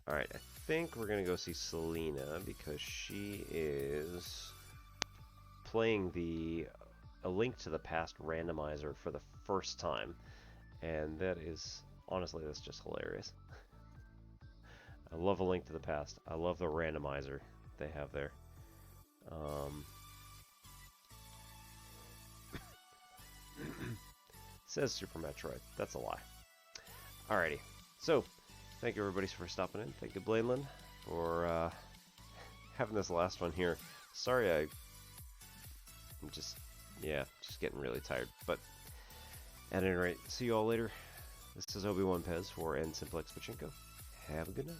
Alright, I think we're going to go see Selena because she is playing A Link to the Past randomizer for the first time. And that is, honestly, that's just hilarious. I love A Link to the Past. I love the randomizer they have there. Says Super Metroid. That's a lie. Alrighty. So, thank you everybody for stopping in. Thank you, Bladeland, for having this last one here. Sorry, I'm just getting really tired. But at any rate, see you all later. This is Obi-Wan Pez for N Simplex Pachinko. Have a good night.